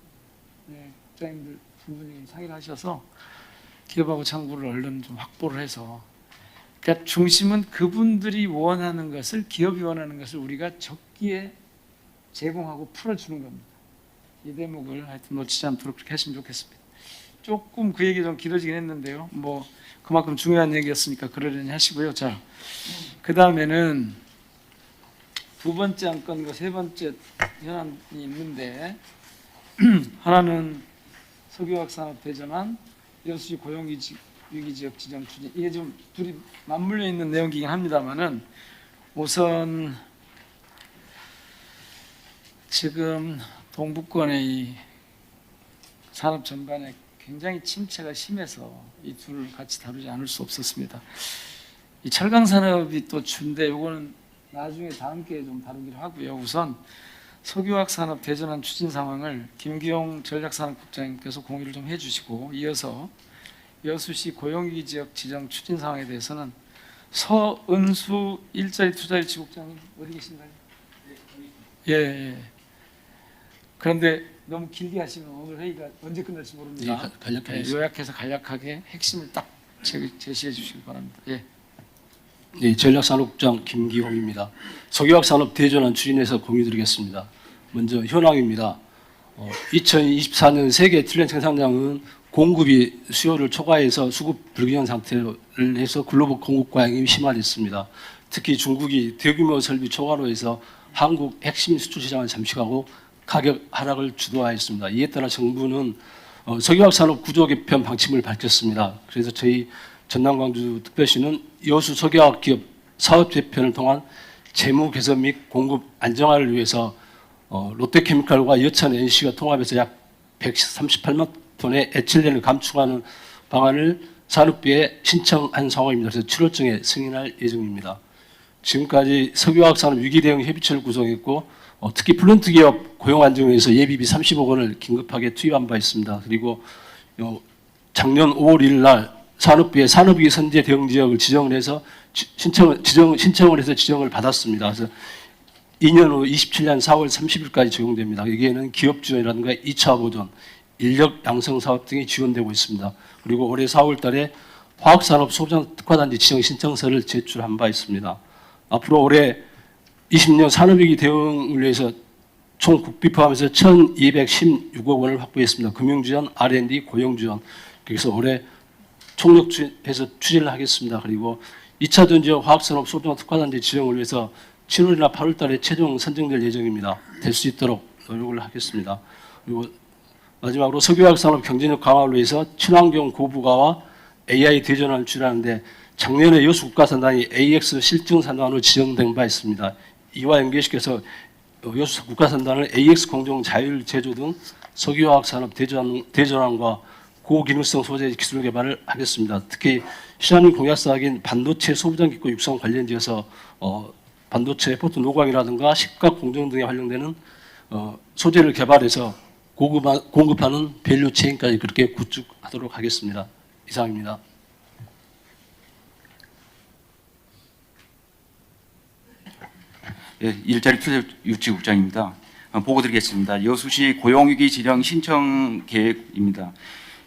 네, 국장님들 두 분이 상의를 하셔서 기업하고 창구를 얼른 좀 확보를 해서, 그러니까 중심은 그분들이 원하는 것을, 기업이 원하는 것을 우리가 적기에 제공하고 풀어주는 겁니다. 이 대목을 하여튼 놓치지 않도록 그렇게 하시면 좋겠습니다. 조금 그 얘기 좀 길어지긴 했는데요. 뭐 그만큼 중요한 얘기였으니까 그러려니 하시고요. 자, 그 다음에는 두 번째 안건과 세 번째 현안이 있는데 하나는 석유화학 산업 대전환, 여수시 고용위기 지역 지정 추진, 이게 좀 둘이 맞물려 있는 내용이긴 합니다만은 우선 지금 동북권의 이 산업 전반에 굉장히 침체가 심해서 이 둘을 같이 다루지 않을 수 없었습니다. 이 철강 산업이 또 주인데 이거는 나중에 다음 기회에 좀 다루기로 하고요. 우선 석유화학 산업 대전환 추진 상황을 김기용 전략산업국장님께서 공유를 좀 해주시고, 이어서 여수시 고용위기 지역 지정 추진 상황에 대해서는 서은수 일자리 투자일치 국장님 어디 계신가요? 예. 그런데 너무 길게 하시면 오늘 회의가 언제 끝날지 모릅니다. 요약해서 간략하게 핵심을 딱 제시해 주시기 바랍니다. 예. 네, 전략산업국장 김기홍입니다. 석유화학 산업 대전환 추진해서 공유드리겠습니다. 먼저 현황입니다. 2024년 세계 에틸렌 생산량은 공급이 수요를 초과해서 수급 불균형 상태를 해서 글로벌 공급 과잉이 심화됐습니다. 특히 중국이 대규모 설비 초과로 해서 한국 핵심 수출 시장을 잠식하고 가격 하락을 주도하였습니다. 이에 따라 정부는 석유화학 산업 구조 개편 방침을 밝혔습니다. 그래서 저희 전남 광주특별시는 여수 석유화학 기업 사업 개편을 통한 재무 개선 및 공급 안정화를 위해서 롯데케미칼과 여천 NC가 통합해서 약 138만 톤의 에틸렌을 감축하는 방안을 산업부에 신청한 상황입니다. 그래서 7월중에 승인할 예정입니다. 지금까지 석유화학 산업 위기 대응 협의체를 구성했고 특히 플런트 기업 고용 안정을 위해서 예비비 30억 원을 긴급하게 투입한 바 있습니다. 그리고 작년 5월 1일 날 산업부에 산업위기 선제 대응 지역을 지정을 해서 신청을 해서 지정을 받았습니다. 그래서 2년 후 27년 4월 30일까지 적용됩니다. 여기에는 기업 지원이라든가 2차 보존, 인력 양성 사업 등이 지원되고 있습니다. 그리고 올해 4월 달에 화학산업 소부장 특화단지 지정 신청서를 제출한 바 있습니다. 앞으로 올해 20년 산업위기 대응을 위해서 총 국비 포함해서 1,216억 원을 확보했습니다. 금융지원, R&D, 고용지원. 그래서 올해 총력해서 추진을 하겠습니다. 그리고 2차 전지역 화학산업 소부장 특화단지 지정을 위해서 7월이나 8월 달에 최종 선정될 예정입니다. 될 수 있도록 노력을 하겠습니다. 그리고 마지막으로 석유화학 산업 경쟁력 강화를 위해서 친환경 고부가와 AI 대전환을 추진하는데 작년에 여수 국가산단이 AX 실증산단으로 지정된 바 있습니다. 이와 연계시켜서 여수 국가산단을 AX 공정 자율 제조 등 석유화학 산업 대전환과 고기능성 소재 기술 개발을 하겠습니다. 특히 시장님 공약 사항인 반도체 소부장 기구 육성 관련지어서 반도체 포트 노광이라든가 식각 공정 등에 활용되는 소재를 개발해서 공급하는 밸류 체인까지 그렇게 구축하도록 하겠습니다. 이상입니다. 예, 일자리 투자 유치국장입니다. 보고 드리겠습니다. 여수시 고용위기 지정 신청 계획입니다.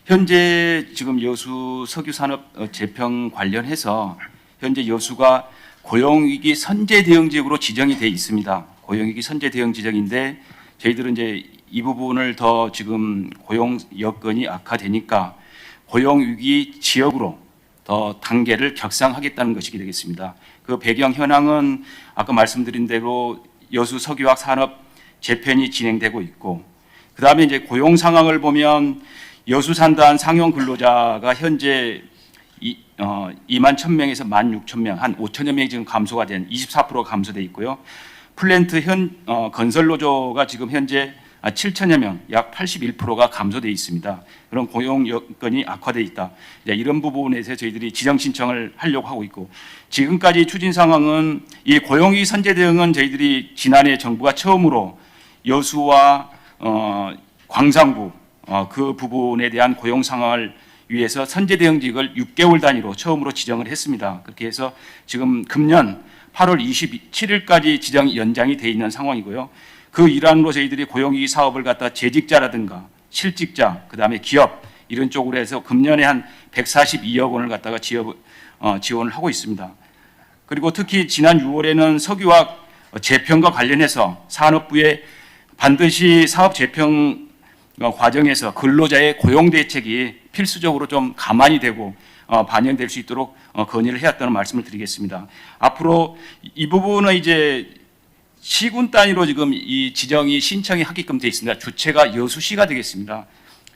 현재 지금 여수 석유산업 재평 관련해서 현재 여수가 고용위기 선제 대응 지역으로 지정이 되어 있습니다. 고용위기 선제 대응 지정인데 저희들은 이제 이 부분을 더 지금 고용 여건이 악화되니까 고용위기 지역으로 더 단계를 격상하겠다는 것이 되겠습니다. 그 배경 현황은 아까 말씀드린 대로 여수 석유화학 산업 재편이 진행되고 있고, 그 다음에 이제 고용 상황을 보면 여수 산단 상용 근로자가 현재 2만 1,000명에서 1만 6,000명, 한 5천여 명이 지금 감소가 된 24%가 감소돼 있고요. 플랜트 건설 노조가 지금 현재 7천여 명, 약 81%가 감소돼 있습니다. 그런 고용 여건이 악화돼 있다. 이런 부분에서 저희들이 지정 신청을 하려고 하고 있고, 지금까지 추진 상황은 이 고용위기 선제 대응은 저희들이 지난해 정부가 처음으로 여수와 광산구 그 부분에 대한 고용 상황을 위해서 선제 대응직을 6개월 단위로 처음으로 지정을 했습니다. 그렇게 해서 지금 금년 8월 27일까지 지정이 연장이 돼 있는 상황이고요. 그 일환으로 저희들이 고용위기 사업을 갖다 재직자라든가 실직자, 그다음에 기업 이런 쪽으로 해서 금년에 한 142억 원을 갖다가 지원을 하고 있습니다. 그리고 특히 지난 6월에는 석유화학 재평과 관련해서 산업부에 반드시 사업 재평 과정에서 근로자의 고용 대책이 필수적으로 좀 가만히 되고 반영될 수 있도록 건의를 해왔다는 말씀을 드리겠습니다. 앞으로 이 부분은 이제 시군 단위로 지금 이 지정이 신청이 하게끔 되어 있습니다. 주체가 여수시가 되겠습니다.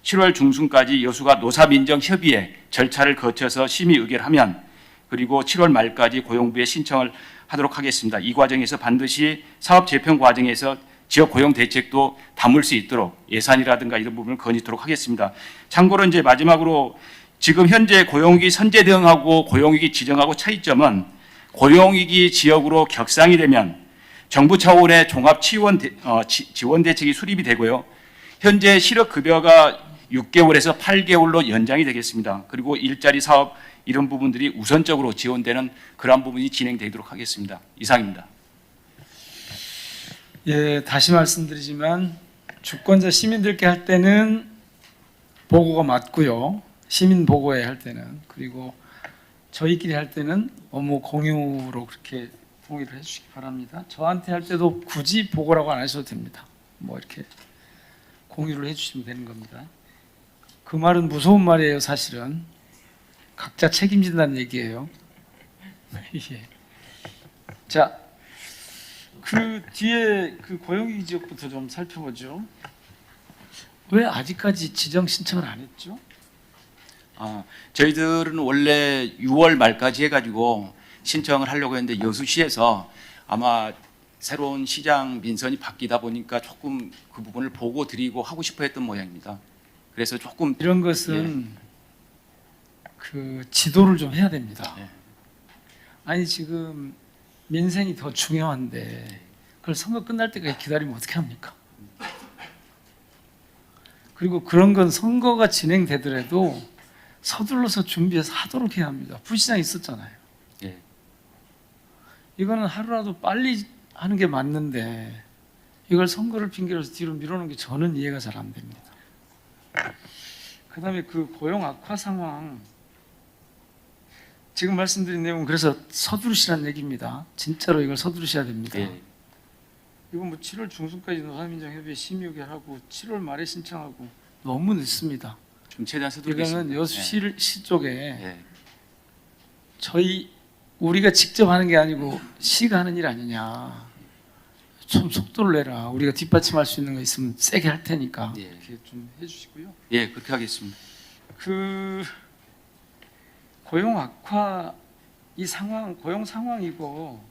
7월 중순까지 여수가 노사민정협의회 절차를 거쳐서 심의 의결하면, 그리고 7월 말까지 고용부에 신청을 하도록 하겠습니다. 이 과정에서 반드시 사업 재평 과정에서 지역 고용 대책도 담을 수 있도록 예산이라든가 이런 부분을 건의토록 하겠습니다. 참고로 이제 마지막으로 지금 현재 고용위기 선제 대응하고 고용위기 지정하고 차이점은, 고용위기 지역으로 격상이 되면 정부 차원의 종합 지원 대책이 수립이 되고요. 현재 실업급여가 6개월에서 8개월로 연장이 되겠습니다. 그리고 일자리 사업 이런 부분들이 우선적으로 지원되는 그러한 부분이 진행되도록 하겠습니다. 이상입니다. 예, 다시 말씀드리지만 주권자 시민들께 할 때는 보고가 맞고요. 시민 보고에 할 때는, 그리고 저희끼리 할 때는 업무 공유로 그렇게 동의를 해주시기 바랍니다. 저한테 할 때도 굳이 보고라고 안 하셔도 됩니다. 뭐 이렇게 공유를 해주시면 되는 겁니다. 그 말은 무서운 말이에요. 사실은 각자 책임진다는 얘기예요. 예. 자, 그 뒤에 그 고용위기 지역부터 좀 살펴보죠. 왜 아직까지 지정 신청을 안 했죠? 저희들은 원래 6월 말까지 해가지고 신청을 하려고 했는데 여수시에서 아마 새로운 시장 민선이 바뀌다 보니까 조금 그 부분을 보고 드리고 하고 싶어 했던 모양입니다. 그래서 조금 이런 것은 그 지도를 좀 해야 됩니다. 예. 아니 지금 민생이 더 중요한데 그걸 선거 끝날 때까지 기다리면 어떻게 합니까? 그리고 그런 건 선거가 진행되더라도 서둘러서 준비해서 하도록 해야 합니다. 부시장이 있었잖아요. 예. 이거는 하루라도 빨리 하는 게 맞는데 이걸 선거를 핑계로 해서 뒤로 밀어놓은 게 저는 이해가 잘 안 됩니다. 그다음에 그 고용 악화 상황, 지금 말씀드린 내용은 그래서 서두르시라는 얘기입니다. 진짜로 이걸 서두르셔야 됩니다. 예. 이건 뭐 7월 중순까지 노사민정협의회 심의 의결하고 7월 말에 신청하고 너무 늦습니다. 좀 최대한 서두르겠습니다. 이거는 여수시 쪽에 예. 우리가 직접 하는 게 아니고 시가 하는 일 아니냐. 좀 속도를 내라. 우리가 뒷받침할 수 있는 거 있으면 세게 할 테니까 예. 이렇게 좀 해주시고요. 예, 그렇게 하겠습니다. 그 고용 악화 이 상황, 고용 상황이고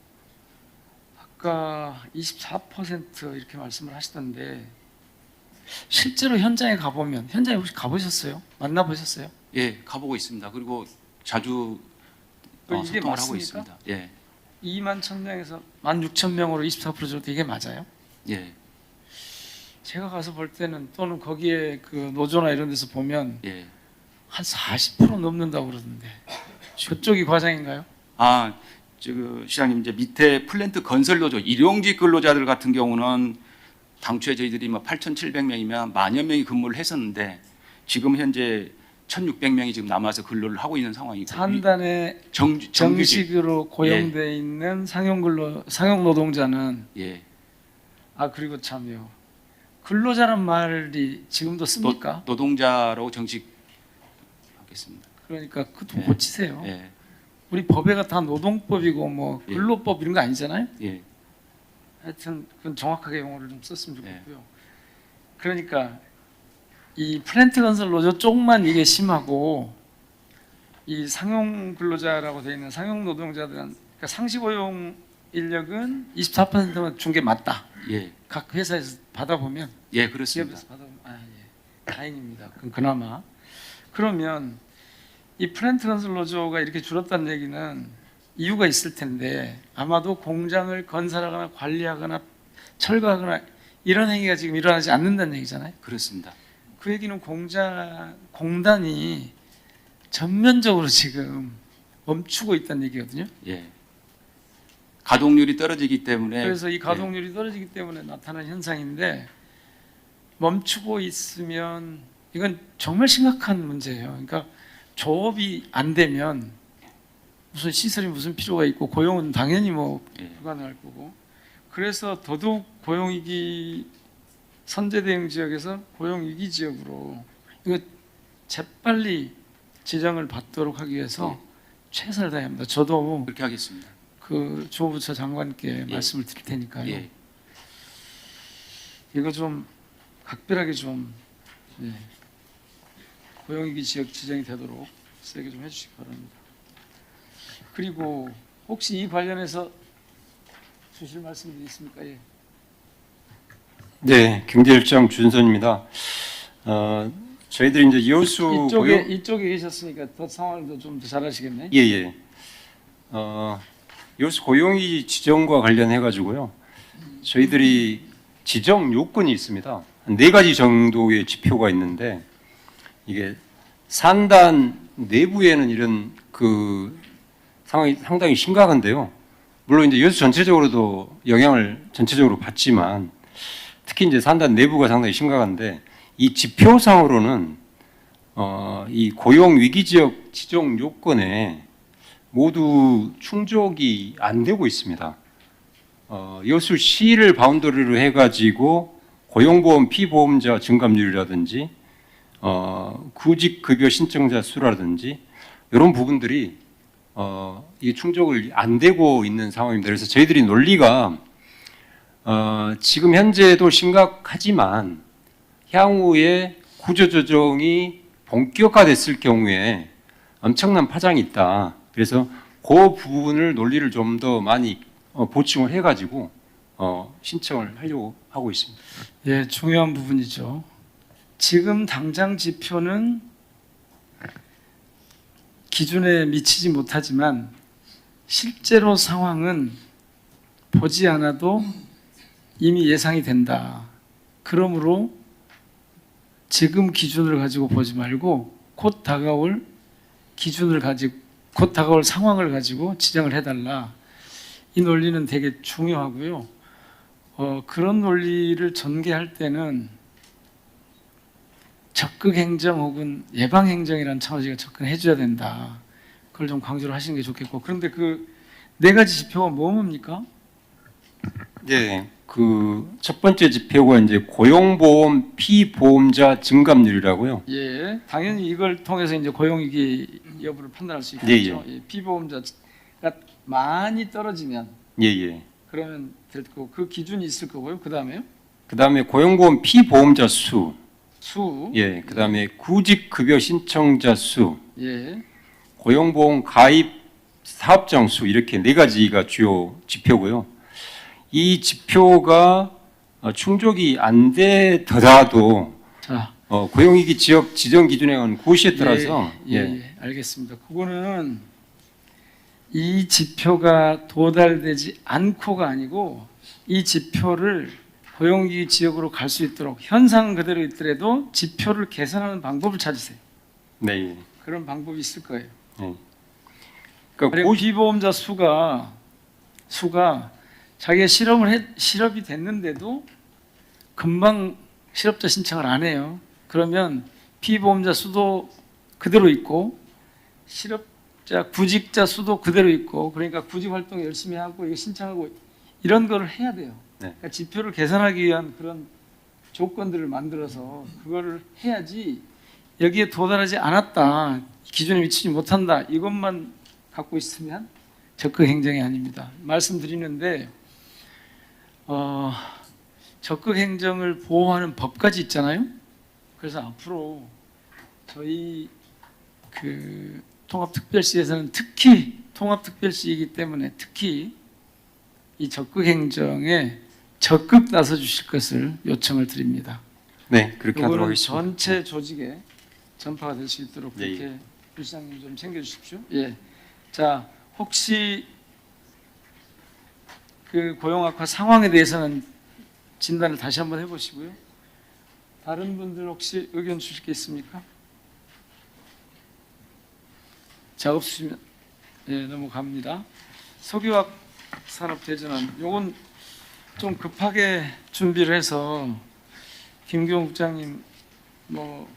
아까 24% 이렇게 말씀을 하시던데 실제로 현장에 가보면, 현장에 혹시 가보셨어요? 만나보셨어요? 예, 가보고 있습니다. 그리고 자주 이게 소통을 하고 맞습니까? 있습니다. 예, 2만 1,000명에서 1만 6천 명으로 24% 정도 이게 맞아요? 예, 제가 가서 볼 때는 또는 거기에 그 노조나 이런 데서 보면 예. 한 40% 넘는다고 그러던데 그쪽이 과장인가요? 시장님 이제 밑에 플랜트 건설 노조 일용직 근로자들 같은 경우는 당초에 저희들이 8,700명이면 만여 명이 근무를 했었는데 지금 현재 1,600명이 지금 남아서 근로를 하고 있는 상황이고 산단에 정규직 정식으로 고용돼 있는 상용 노동자는 예, 아 그리고 참요. 근로자란 말이 지금도 씁니까? 노동자로 정식하겠습니다. 그러니까 그것도 예. 고치세요. 예, 우리 법에가 다 노동법이고 뭐 예. 근로법 이런 거 아니잖아요. 예, 하여튼 그건 정확하게 용어를 좀 썼으면 예. 좋겠고요. 그러니까 이 플랜트 건설 노조 쪽만 이게 심하고 이 상용 근로자라고 되어 있는 상용 노동자들은 그러니까 상시 고용 인력은 24%만 준 게 맞다. 예, 각 회사에서 받아보면 예, 그렇습니다. 기업에서 받아보면 다행입니다. 그럼 그나마 그러면 이 플랜트 건설 노조가 이렇게 줄었다는 얘기는 이유가 있을 텐데 아마도 공장을 건설하거나 관리하거나 철거하거나 이런 행위가 지금 일어나지 않는다는 얘기잖아요. 그렇습니다. 그 얘기는 공단이 전면적으로 지금 멈추고 있다는 얘기거든요. 예. 가동률이 떨어지기 때문에 그래서 이 가동률이 떨어지기 때문에 나타난 현상인데 멈추고 있으면 이건 정말 심각한 문제예요. 그러니까 조업이 안 되면 무슨 시설이 무슨 필요가 있고 고용은 당연히 뭐 예. 불가능할 거고 그래서 더더욱 고용위기 선제대응 지역에서 고용위기 지역으로 이거 재빨리 지정을 받도록 하기 위해서 최선을 다해야 합니다. 저도 그렇게 하겠습니다. 그 주무부처 장관께 말씀을 드릴 테니까요. 예. 이거 좀 각별하게 좀 고용위기 지역 지정이 되도록 세게 좀 해주시기 바랍니다. 그리고 혹시 이 관련해서 주실 말씀이 있습니까? 예. 네, 경제일장 준선입니다. 저희들이 이제 여수 이쪽에 계셨으니까 더 상황도 좀 더 잘 아시겠네. 예예. 여수 고용위 지정과 관련해 가지고요. 저희들이 지정 요건이 있습니다. 한 4가지 정도의 지표가 있는데 이게 산단 내부에는 이런 그 상황이 상당히 심각한데요. 물론 이제 여수 전체적으로도 영향을 전체적으로 받지만 특히 이제 산단 내부가 상당히 심각한데 이 지표상으로는 이 고용 위기 지역 지정 요건에 모두 충족이 안 되고 있습니다. 여수시를 바운더리로 해가지고 고용보험 피보험자 증감률이라든지 구직급여 신청자 수라든지 이런 부분들이 이게 충족을 안 되고 있는 상황입니다. 그래서 저희들이 논리가 지금 현재도 심각하지만 향후에 구조조정이 본격화됐을 경우에 엄청난 파장이 있다. 그래서 그 부분을 논리를 좀 더 많이 보충을 해가지고 신청을 하려고 하고 있습니다. 예, 중요한 부분이죠. 지금 당장 지표는 기준에 미치지 못하지만 실제로 상황은 보지 않아도 이미 예상이 된다. 그러므로 지금 기준을 가지고 보지 말고 곧 다가올 상황을 가지고 지정을 해달라. 이 논리는 되게 중요하고요. 그런 논리를 전개할 때는 적극 행정 혹은 예방 행정이라는 차원지가 접근해줘야 된다. 그걸 좀 강조를 하시는 게 좋겠고. 그런데 그 4가지 지표가 뭡니까? 네, 그 첫 번째 지표가 이제 고용보험 피보험자 증감률이라고요. 예, 당연히 이걸 통해서 이제 고용위기 여부를 판단할 수 있겠죠. 예, 피보험자가 많이 떨어지면 예예. 그러면 될 거고 그 기준이 있을 거고요. 그 다음에요? 그 다음에 고용보험 피보험자 수. 수. 예. 그 다음에 구직급여 신청자 수. 예. 고용보험 가입 사업장 수 이렇게 4가지가 주요 지표고요. 이 지표가 충족이 안 되더라도 자, 고용위기 지역 지정 기준에 의한 고시에 따라서 예, 알겠습니다. 그거는 이 지표가 도달되지 않고가 아니고 이 지표를 고용위기 지역으로 갈 수 있도록 현상 그대로 있더라도 지표를 개선하는 방법을 찾으세요. 네. 그런 방법이 있을 거예요. 그러니까 그리고 피보험자 수가 자기가 실업이 됐는데도 금방 실업자 신청을 안 해요. 그러면 피보험자 수도 그대로 있고 구직자 수도 그대로 있고 그러니까 구직 활동 열심히 하고 이거 신청하고 이런 거를 해야 돼요. 그러니까 지표를 계산하기 위한 그런 조건들을 만들어서 그거를 해야지 여기에 도달하지 않았다, 기준에 미치지 못한다 이것만 갖고 있으면 적극 행정이 아닙니다. 말씀드리는데 적극 행정을 보호하는 법까지 있잖아요. 그래서 앞으로 저희 그 통합특별시에서는 특히 통합특별시이기 때문에 특히 이 적극 행정에 적극 나서 주실 것을 요청을 드립니다. 네, 그렇게 하도록 이거는 하겠습니다. 전체 조직에 전파가 될 수 있도록 예, 그렇게 부시장님 좀 챙겨주십시오. 예. 자, 혹시 그 고용 악화 상황에 대해서는 진단을 다시 한번 해보시고요. 다른 분들 혹시 의견 주실 게 있습니까? 자, 없으시면 예, 넘어갑니다. 석유화학 산업 대전환 요건 좀 급하게 준비를 해서 김기용 국장님 뭐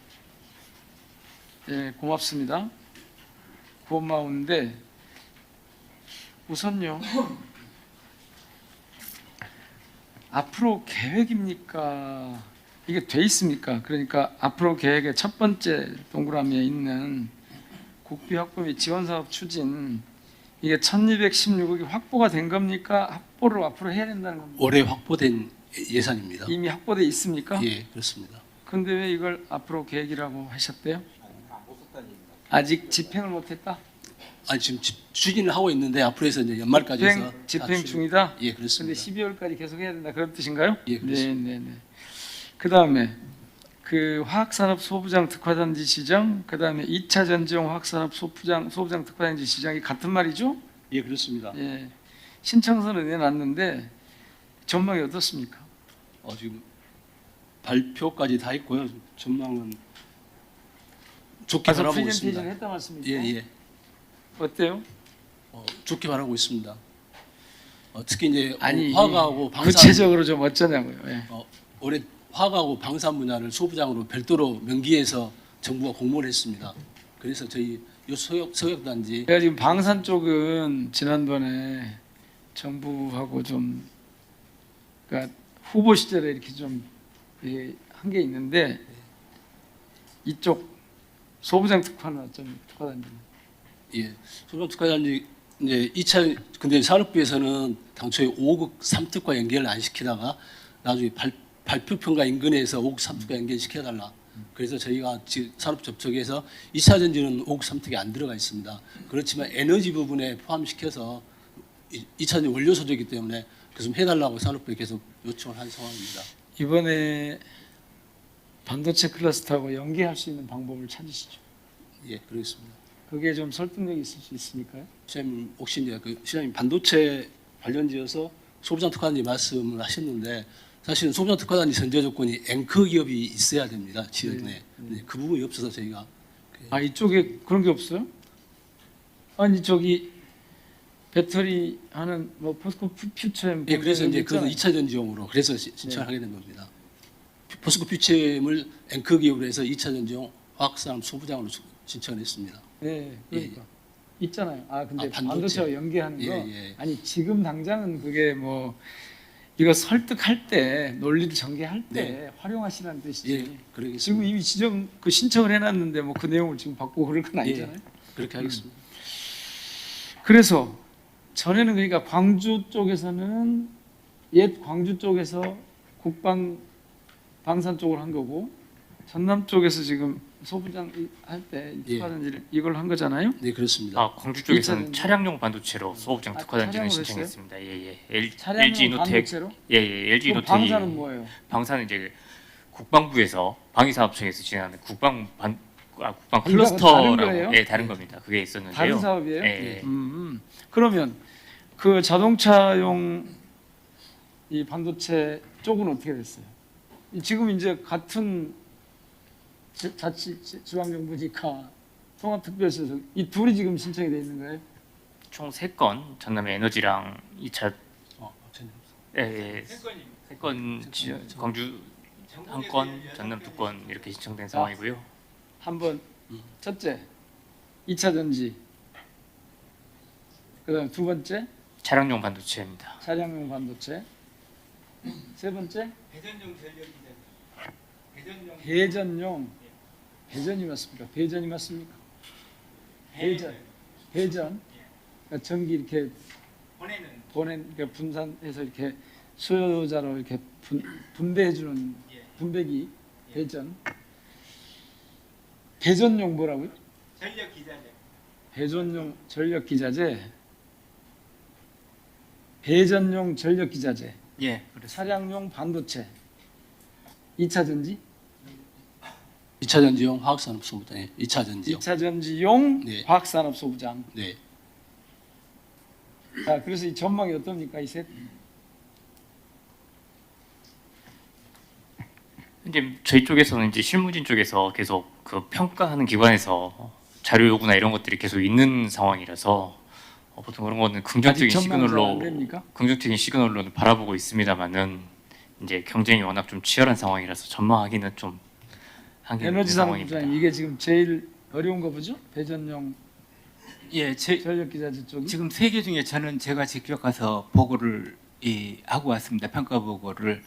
예, 고맙습니다. 고마운데 우선요. 앞으로 계획입니까? 이게 돼 있습니까? 그러니까 앞으로 계획의 첫 번째 동그라미에 있는 국비 확보 및 지원 사업 추진 이게 1,216억이 확보가 된 겁니까? 확보를 앞으로 해야 된다는 겁니까? 올해 확보된 예산입니다. 이미 확보돼 있습니까? 예, 그렇습니다. 근데 왜 이걸 앞으로 계획이라고 하셨대요? 아직 집행을 못했다? 아니 지금 추진을 하고 있는데 앞으로 해서 이제 연말까지 해서 다 집행 추진- 중이다? 예, 근데 그렇습니다. 12월까지 계속 해야 된다 그런 뜻인가요? 예, 그렇습니다. 네. 그 다음에 그 화학산업 소부장 특화단지 시장, 그 다음에 2차 전지용 화학산업 소부장 특화단지 시장이 같은 말이죠? 예, 그렇습니다. 예. 신청서는 내놨는데 전망이 어떻습니까? 지금 발표까지 다 했고요. 전망은 좋게 가서 바라보고 프레젠테이션 있습니다. 했단 말씀이죠? 예. 어때요? 좋게 바라고 있습니다. 특히 이제 아니 화학하고 방산 구체적으로 좀 어쩌냐고요. 예. 올해 화학하고 방산 분야를 소부장으로 별도로 명기해서 정부가 공모를 했습니다. 그래서 저희 요 소역 단지 제가 지금 방산 쪽은 지난번에 정부하고 좀 그러니까 후보 시절에 이렇게 좀 한 게 있는데 이쪽 소부장 특화는 좀 특화단지. 예 소부장 특화단지 이제 2차 근데 산업부에서는 당초에 5급 3특과 연계를 안 시키다가 나중에 발표평가 인근에서 5급 3특과 연계시켜달라. 그래서 저희가 지금 산업 접촉에서 2차 전지는 5급 3특에 안 들어가 있습니다. 그렇지만 에너지 부분에 포함시켜서 2차 전지 원료 소재이기 때문에 좀 해달라고 산업부에 계속 요청을 한 상황입니다. 이번에 반도체 클러스터하고 연계할 수 있는 방법을 찾으시죠. 예, 그렇습니다. 그게 좀 설득력이 있을 수 있으니까요. 시장님 혹시 이제 시장님 반도체 관련지어서 소부장 특화단지 말씀을 하셨는데 사실은 소부장 특화단지 선제 조건이 앵커 기업이 있어야 됩니다. 지역 내에. 그 부분이 없어서 저희가 이쪽에 그런 게 없어요? 아니 저기 배터리 하는 뭐 포스코 퓨처엠 예, 그래서 이제 그 있잖아요. 2차 전지용으로 그래서 신청을 하게 된 겁니다. 포스코 퓨처엠을 앵커 기업으로 해서 2차 전지용 화학산업 소부장으로 신청을 했습니다. 네, 그러니까 있잖아요. 근데 반도체. 반도체와 연계하는 거. 예. 아니 지금 당장은 그게 뭐 이거 설득할 때 논리를 전개할 때 활용하시라는 뜻이지. 예, 그러겠습니다. 지금 이미 지정 그 신청을 해놨는데 뭐 그 내용을 지금 바꾸고 그럴 건 아니잖아요. 그렇게 하겠습니다. 그래서 전에는 그러니까 광주 쪽에서는 옛 광주 쪽에서 국방 방산 쪽을 한 거고 전남 쪽에서 지금 소부장 할 때 예. 특화단지를 이걸 한 거잖아요. 네, 그렇습니다. 광주 쪽에서는 이차는- 차량용 반도체로 소부장 특화단지를 차량으로 신청했습니다. 차량용 LG 이노텍 반도체로? LG 그럼 이노텍이 방사는 뭐예요? 방사는 이제 국방부에서 방위산업청에서 진행하는 국방 다른 클러스터라고 거예요? 다른 겁니다. 그게 있었는데요. 다른 사업이에요? 예. 그러면 그 자동차용 이 반도체 쪽은 어떻게 됐어요? 지금 이제 같은 자치지방정부니까 통합특별시에서 이 둘이 지금 신청이 돼 있는 거예요? 총 3건 전남의 에너지랑 2차 예, 3건 광주 1건, 전남 2건 이렇게 신청된 상황이고요. 한번 첫째 2차 전지, 그다음 두 번째 차량용 반도체입니다. 차량용 반도체, 세 번째? 배전용. 배전이 맞습니까? 배전이 맞습니까? 배전. 그러니까 전기 이렇게 그러니까 분산해서 이렇게 수요자로 이렇게 분배해주는 분배기 배전. 배전용 뭐라고요? 배전용 전력기자재. 배전용 전력기자재. 예, 그렇습니다. 차량용 반도체. 2차 전지? 2차 전지용 화학산업 소부장에 2차 전지용. 2차 전지용 네. 화학산업 소부장. 네. 자, 그래서 이 전망이 어떻습니까? 이 셋. 이제 저희 쪽에서는 이제 실무진 쪽에서 계속 그 평가하는 기관에서 자료 요구나 이런 것들이 계속 있는 상황이라서 보통 그런 거는 아직 전망은 잘안 됩니까? 긍정적인 시그널로는 바라보고 있습니다만은 이제 경쟁이 워낙 좀 치열한 상황이라서 전망하기는 좀 한계가 있는 에너지 상황입니다. 산업부장님, 이게 지금 제일 어려운 거 보죠? 배전용 예, 전력기자재 쪽이. 지금 세 개 중에 저는 제가 직접 가서 보고를 하고 왔습니다. 평가 보고를.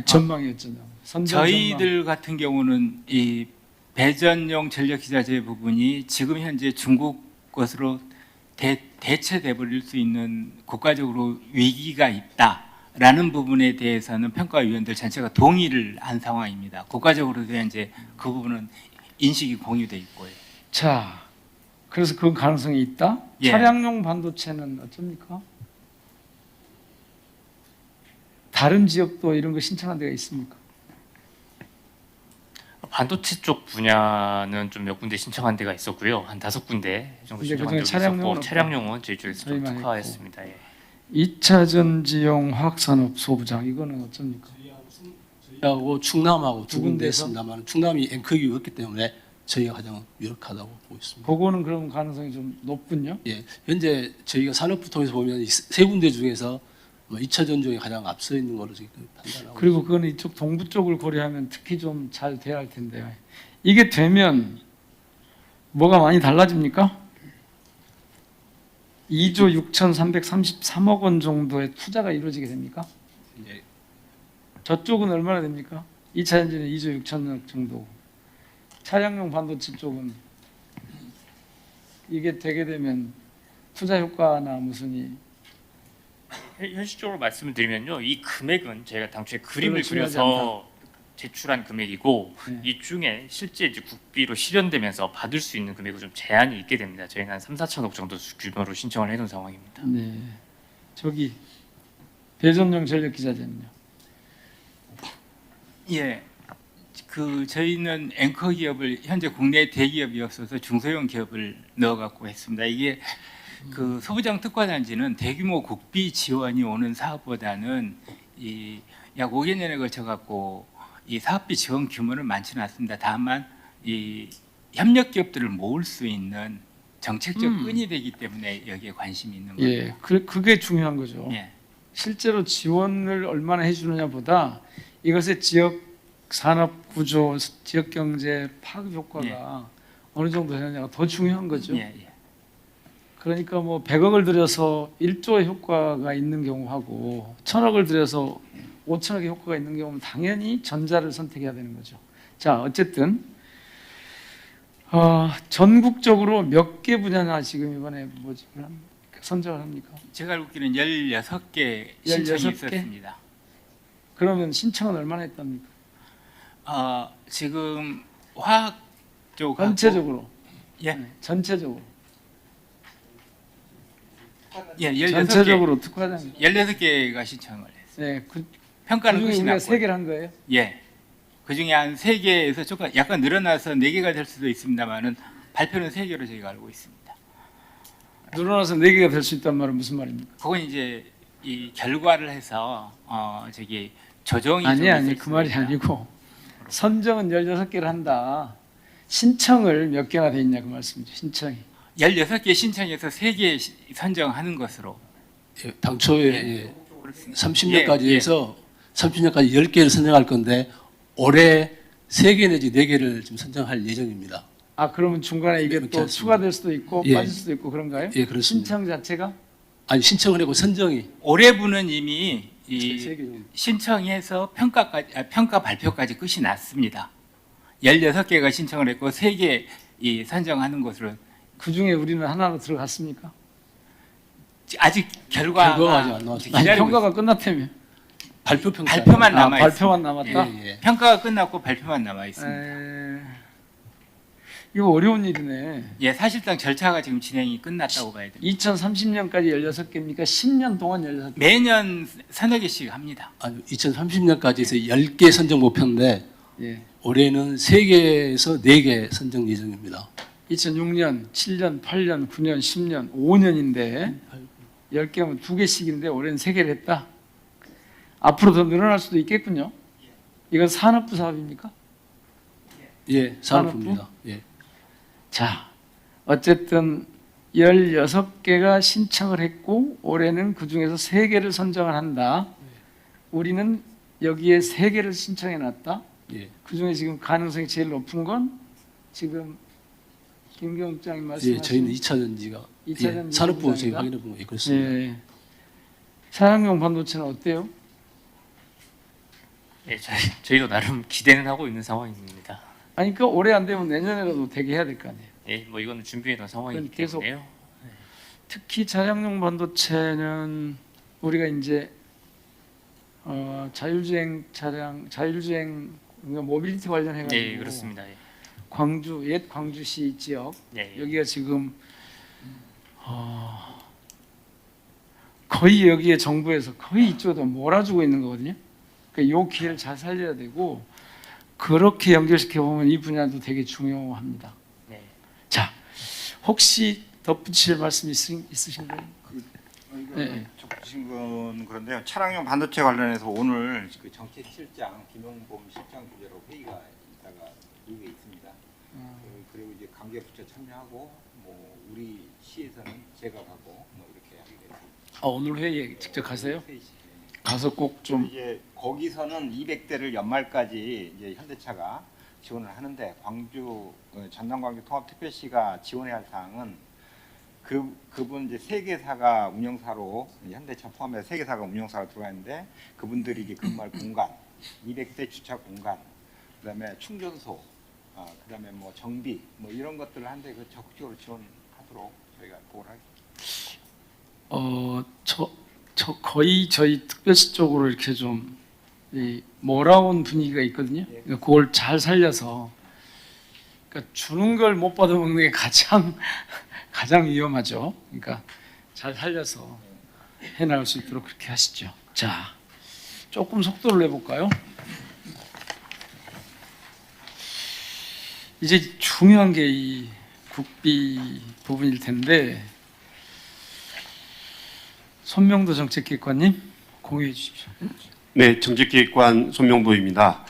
전망이었잖아요. 저희들 같은 경우는 이 배전용 전력기자재 부분이 지금 현재 중국 것으로 대체돼 버릴 수 있는 국가적으로 위기가 있다라는 부분에 대해서는 평가위원들 전체가 동의를 한 상황입니다. 국가적으로도 이제 그 부분은 인식이 공유돼 있고요. 자, 그래서 그 가능성이 있다. 예. 차량용 반도체는 어쩝니까? 다른 지역도 이런 거 신청한 데가 있습니까? 반도체 쪽 분야는 좀 몇 군데 신청한 데가 있었고요. 한 5군데 정도 근데 신청한 그중에 데가 차량용은 있었고 없고 차량용은 저희 쪽에서 좀 저희만 특화했습니다. 예. 2차 전지용 화학산업 소부장 이거는 어쩝니까? 저희하고 충남하고 두 두 군데 군데에서? 했습니다만 충남이 앵커기였기 때문에 저희가 가장 유력하다고 보고 있습니다. 그거는 그럼 가능성이 좀 높군요. 예, 현재 저희가 산업부 통해서 보면 이 세 군데 중에서 2차 전종이 가장 앞서 있는 걸로 지금 판단하고 그리고 그거는 이쪽 동부 쪽을 고려하면 특히 좀 잘 돼야 할 텐데요. 이게 되면 뭐가 많이 달라집니까? 2조 6,333억 원 정도의 투자가 이루어지게 됩니까? 예, 저쪽은 얼마나 됩니까? 2차 전지는 2조 6천억 정도. 차량용 반도체 쪽은 이게 되게 되면 투자 효과나 무슨 이 현실적으로 말씀을 드리면요, 이 금액은 저희가 당초에 그림을 별로 중요하지 그려서 제출한 금액이고 네. 이 중에 실제 이제 국비로 실현되면서 받을 수 있는 금액은 좀 제한이 있게 됩니다. 저희는 한 3, 4천억 정도 규모로 신청을 해놓은 상황입니다. 네. 저기 배전용 전력기자재는요. 예, 그 저희는 앵커 기업을 현재 국내 대기업이 없어서 중소형 기업을 넣어갖고 했습니다. 이게 그 소부장 특화단지는 대규모 국비 지원이 오는 사업보다는 이 약 5개 년에 걸쳐갖고 이 사업비 지원 규모는 많지는 않습니다. 다만 이 협력 기업들을 모을 수 있는 정책적 끈이 되기 때문에 여기에 관심이 있는 거예요. 예, 그게 중요한 거죠. 예. 실제로 지원을 얼마나 해주느냐보다 이것의 지역 산업 구조, 지역 경제 파급 효과가 예. 어느 정도 되느냐가 더 중요한 거죠. 예, 예. 그러니까 뭐 100억을 들여서 1조의 효과가 있는 경우하고 1000억을 들여서 5천억의 효과가 있는 경우는 당연히 전자를 선택해야 되는 거죠. 자, 어쨌든 전국적으로 몇 개 분야나 지금 이번에 선정을 합니까? 제가 알고 있기로는 16개 신청이 16개? 있었습니다. 그러면 신청은 얼마나 했답니까? 지금 화학 쪽 전체적으로. 예, 네, 전체적으로. 예, 16개, 전체적으로 특화장. 16개가 신청을 했어요. 네, 평가는 그중에 끝이 우리가 났고, 3개를 한 거예요? 예, 그 중에 한 3개에서 조금 약간 늘어나서 4개가 될 수도 있습니다만은 발표는 3개로 저희가 알고 있습니다. 늘어나서 4개가 될 수 있단 말은 무슨 말입니까? 그건 이제 이 결과를 해서 저기 조정이 좀 아니 있을 그 수도 말이 있다. 아니고 선정은 16개를 한다. 신청을 몇 개나 돼 있냐 그 말씀이죠. 신청이. 16개 신청해서 3개 선정하는 것으로. 예, 당초에 예. 30년까지 예, 해서 30년까지 10개를 선정할 건데 올해 3개 내지 4개를 지금 선정할 예정입니다. 아 그러면 중간에 이게 그렇지 또 않습니다. 추가될 수도 있고 예. 빠질 수도 있고 그런가요? 예, 그렇습니다. 신청 자체가 아니 신청을 하고 선정이 올해부는 이미 이 세 개 정도. 신청해서 평가 발표까지 끝이 났습니다. 16개가 신청을 했고 3개 이 선정하는 것으로 그 중에 우리는 하나로 들어갔습니까? 아직 결과가 결과가 아직 안 나왔습니다. 아니, 기다리고 평가가 끝났다며. 발표 평가. 발표만 남아 있습니다. 발표만 남았다. 예, 예. 평가가 끝났고 발표만 남아 있습니다. 이거 어려운 일이네. 예, 사실상 절차가 지금 진행이 끝났다고 봐야 됩니다. 2030년까지 16개입니까? 10년 동안 16개. 매년 서너 개씩 합니다. 아니, 2030년까지 해서 10개 선정 목표인데 예. 올해는 3개에서 4개 선정 예정입니다. 2006년, 7년, 8년, 9년, 10년, 5년인데 10개면 2개씩인데 올해는 3개를 했다. 앞으로 더 늘어날 수도 있겠군요. 이건 산업부 사업입니까? 예, 산업부입니다. 예. 자, 어쨌든 16개가 신청을 했고 올해는 그중에서 3개를 선정을 한다. 우리는 여기에 3개를 신청해 놨다. 예. 그중에 지금 가능성이 제일 높은 건 지금 김경욱 장님 예, 말씀하신 저희는 2차 전지가 2차 전지 산업부 저희 공장이다? 확인해 본 게 그렇습니다. 예. 사양용 반도체는 어때요? 예, 저희도 나름 기대는 하고 있는 상황입니다. 아니 그 올해 안 되면 내년에라도 되게 해야 될 거 아니에요. 예, 뭐 이거는 준비해 놓은 상황이기 계속 때문에요. 특히 차량용 반도체는 우리가 이제 자율주행 차량, 자율주행 그러니까 모빌리티 관련해가지고 네, 그렇습니다. 예. 광주 옛 광주시 지역 네, 여기가 지금 거의 여기에 정부에서 거의 이쪽에다 몰아주고 있는 거거든요. 그러니까 이 기회를 잘 살려야 되고 그렇게 연결시켜 보면 이 분야도 되게 중요합니다. 네. 자, 혹시 덧붙일 말씀 있으신가요? 네. 적으신 건 그런데요. 차량용 반도체 관련해서 오늘 그 정책실장 김용범 실장 주재로 회의가 있다가 미국에 있습니다. 그리고 이제 관계 부처 참여하고 뭐 우리 시에서는 제가 가고 뭐 이렇게 하게 됐습니다. 오늘 회의에 직접 가세요? 회의. 가서 꼭 좀 이제 거기서는 200대를 연말까지 이제 현대차가 지원을 하는데 광주 전남광주 통합특별시가 지원해야 할 사항은 그분 이제 세 개사가 운영사로 현대차 포함해서 세 개사가 운영사로 들어와 있는데 그분들이 이제 근무할 공간, 200대 주차 공간, 그다음에 충전소, 그다음에 뭐 정비 뭐 이런 것들을 하는데 그 적극적으로 지원하도록 저희가 보고를 하겠습니다. 저 거의 저희 특별시 쪽으로 이렇게 좀 몰아온 분위기가 있거든요. 그러니까 그걸 잘 살려서 그러니까 주는 걸 못 받아먹는 게 가장 위험하죠. 그러니까 잘 살려서 해나갈 수 있도록 그렇게 하시죠. 자, 조금 속도를 내볼까요? 이제 중요한 게 이 국비 부분일 텐데 손명도 정책기획관님 공유해 주십시오. 네, 정책기획관 손명도입니다.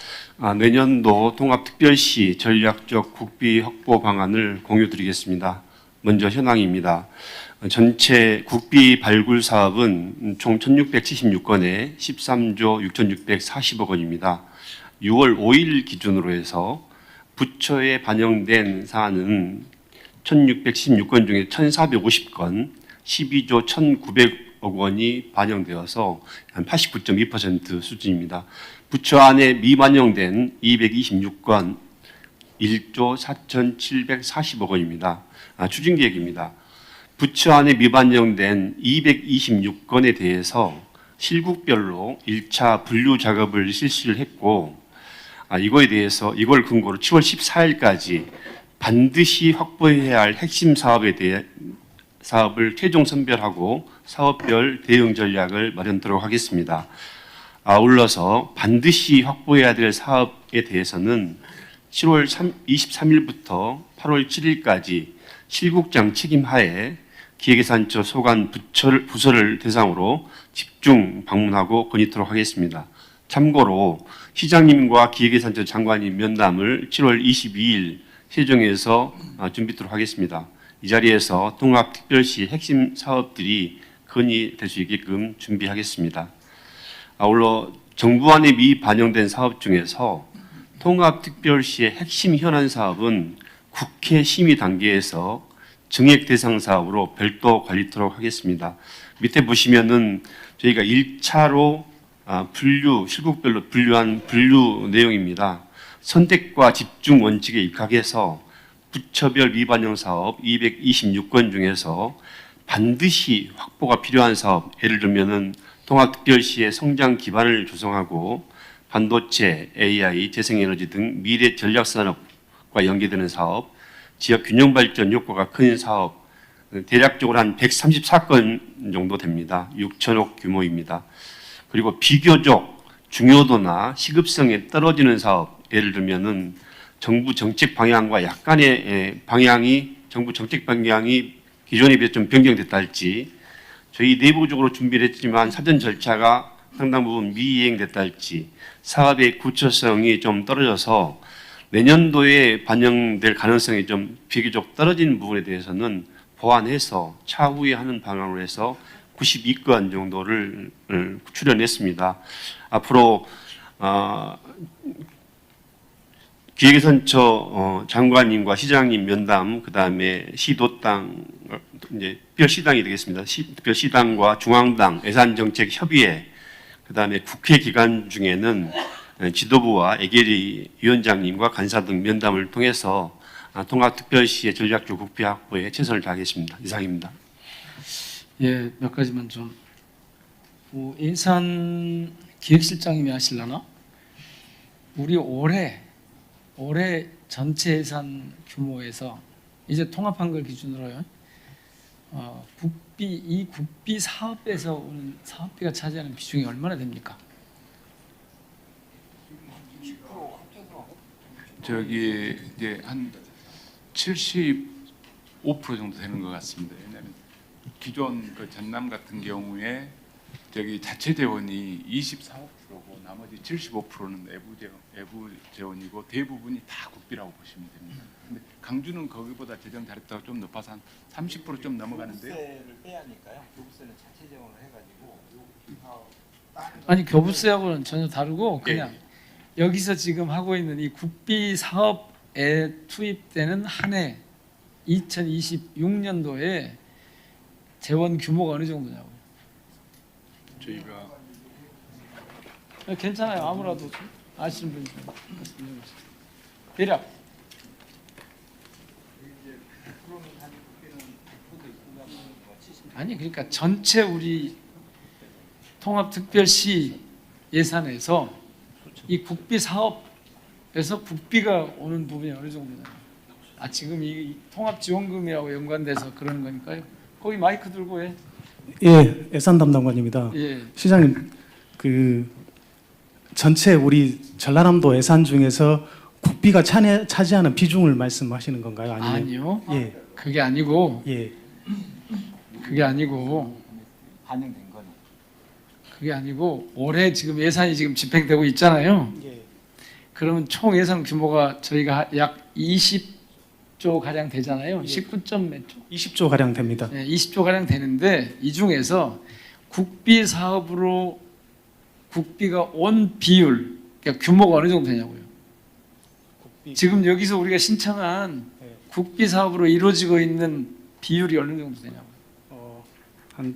내년도 통합특별시 전략적 국비 확보 방안을 공유드리겠습니다. 먼저 현황입니다. 전체 국비 발굴 사업은 총 1676건에 13조 6640억 원입니다. 6월 5일 기준으로 해서 부처에 반영된 사안은 1616건 중에 1450건 12조 1900억 원이 반영되어서 한 89.2% 수준입니다. 부처 안에 미반영된 226건 1조 4740억 원입니다. 추진 계획입니다. 부처 안에 미반영된 226건에 대해서 실국별로 1차 분류 작업을 실시를 했고 이거에 대해서 이걸 근거로 7월 14일까지 반드시 확보해야 할 핵심 사업에 대해 사업을 최종 선별하고 사업별 대응 전략을 마련하도록 하겠습니다. 아울러서 반드시 확보해야 될 사업에 대해서는 7월 23일부터 8월 7일까지 실국장 책임하에 기획예산처 소관 부서를 대상으로 집중 방문하고 건의토록 하겠습니다. 참고로 시장님과 기획예산처 장관님 면담을 7월 22일 세종에서 준비토록 하겠습니다. 이 자리에서 통합특별시 핵심 사업들이 건의될 수 있게끔 준비하겠습니다. 아울러 정부 안에 미반영된 사업 중에서 통합특별시의 핵심 현안 사업은 국회 심의 단계에서 증액 대상 사업으로 별도 관리토록 하겠습니다. 밑에 보시면은 저희가 1차로 실국별로 분류한 분류 내용입니다. 선택과 집중 원칙에 입각해서 부처별 위반형 사업 226건 중에서 반드시 확보가 필요한 사업, 예를 들면은 통합특별시의 성장 기반을 조성하고 반도체, AI, 재생에너지 등 미래 전략 산업과 연계되는 사업, 지역 균형 발전 효과가 큰 사업, 대략적으로 한 134건 정도 됩니다. 6천억 규모입니다. 그리고 비교적 중요도나 시급성에 떨어지는 사업, 예를 들면은 정부 정책 방향과 약간의 정부 정책 방향이 기존에 비해 좀 변경됐다 할지, 저희 내부적으로 준비를 했지만 사전 절차가 상당 부분 미이행됐다 할지, 사업의 구체성이 좀 떨어져서 내년도에 반영될 가능성이 좀 비교적 떨어진 부분에 대해서는 보완해서 차후에 하는 방향으로 해서 92건 정도를 출연했습니다. 앞으로 기획예산처 장관님과 시장님 면담, 그 다음에 시도당, 이제 특별시당이 되겠습니다. 특별시당과 중앙당 예산정책협의회, 그 다음에 국회 기간 중에는 지도부와 애계리 위원장님과 간사 등 면담을 통해서 통합특별시의 전략적 국비 확보에 최선을 다하겠습니다. 이상입니다. 예, 몇 가지만 좀. 예산 기획실장님이 하실라나? 우리 올해 전체 예산 규모에서 이제 통합한 걸 기준으로요. 국비 사업에서 오는 사업비가 차지하는 비중이 얼마나 됩니까? 저기 이제 한 75% 정도 되는 것 같습니다. 왜냐하면 기존 그 전남 같은 경우에 저기 자체 재원이 24%고 나머지 75%는 외부 재원이고 대부분이 다 국비라고 보시면 됩니다. 근데 강주는 거기보다 재정 잘했다고 좀 높아서 한 30% 넘어가는데요. 교부세를 빼야 하니까요. 교부세는 자체 재원을 해가지고 아니 교부세하고는 전혀 다르고 그냥 여기서 지금 하고 있는 이 국비 사업에 투입되는 한 해 2026년도에 재원 규모가 어느 정도냐고. 저희가 괜찮아요. 아무라도 아시는 분이 대략 아니 그러니까 전체 우리 통합특별시 예산에서 이 국비 사업에서 국비가 오는 부분이 어느 정도냐? 지금 이 통합지원금이라고 연관돼서 그러는 거니까요. 거기 마이크 들고 해. 예, 예산 담당관입니다. 예. 시장님, 그 전체 우리 전라남도 예산 중에서 국비가 차지하는 비중을 말씀하시는 건가요? 아니면 아니요. 예, 그게 아니고 예, 그게 아니고 반영된 거는 그게 아니고 올해 지금 예산이 지금 집행되고 있잖아요. 예. 그러면 총 예산 규모가 저희가 약 20조 가량 되잖아요. 19점 몇 조? 20조 가량 됩니다. 네, 20조 가량 되는데 이 중에서 국비 사업으로 국비가 온 비율, 그러니까 규모가 어느 정도 되냐고요. 지금 여기서 우리가 신청한 네. 국비 사업으로 이루어지고 있는 비율이 어느 정도 되냐고요. 한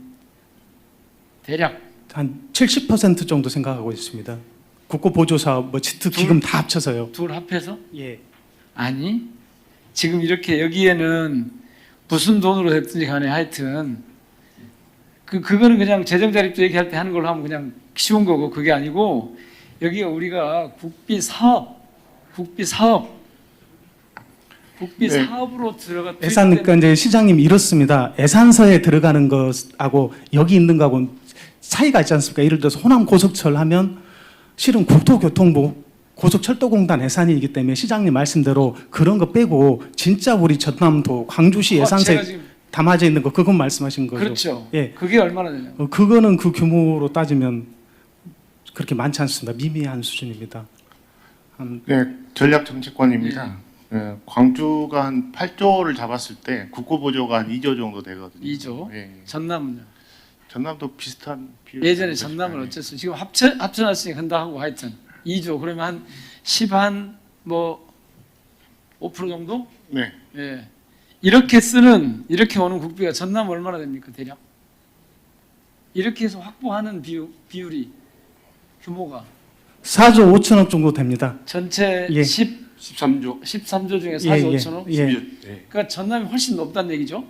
대략 70% 정도 생각하고 있습니다. 국고 보조 사업, 뭐 지트 기금 다 합쳐서요. 둘 합해서? 예, 아니 지금 이렇게 여기에는 무슨 돈으로 됐든지 간에 하여튼 그거는 그냥 재정 자립도 얘기할 때 하는 걸로 하면 그냥 쉬운 거고 그게 아니고 여기가 우리가 국비 사업으로 들어가 예산 그러니까 이제 시장님 이렇습니다. 예산서에 들어가는 것하고 여기 있는 거하고 차이가 있지 않습니까? 예를 들어서 호남 고속철 하면 실은 국토교통부 고속철도공단 예산이기 때문에 시장님 말씀대로 그런 거 빼고 진짜 우리 전남도 광주시 제가 예산서에 지금 담아져 있는 거 그건 말씀하신 거죠? 그렇죠. 예, 그게 얼마나 되냐고. 그거는 그 규모로 따지면 그렇게 많지 않습니다. 미미한 수준입니다. 네, 전략정책관입니다. 네, 광주가 한 8조를 잡았을 때 국고보조가 한 2조 정도 되거든요. 2조. 예, 예. 전남은요. 전남도 비슷한 비율. 예전에 전남은 어쨌어. 지금 합쳐놨으니까 한다 하고 하여튼 2조 그러면 한 10뭐 5% 정도? 네, 예. 이렇게 오는 국비가 전남 얼마나 됩니까 대략? 이렇게 해서 확보하는 비율이 규모가 4조 5천억 정도 됩니다. 전체 예. 13조 중에 4조 예, 예, 5천억. 예. 네. 그러니까 전남이 훨씬 높다는 얘기죠.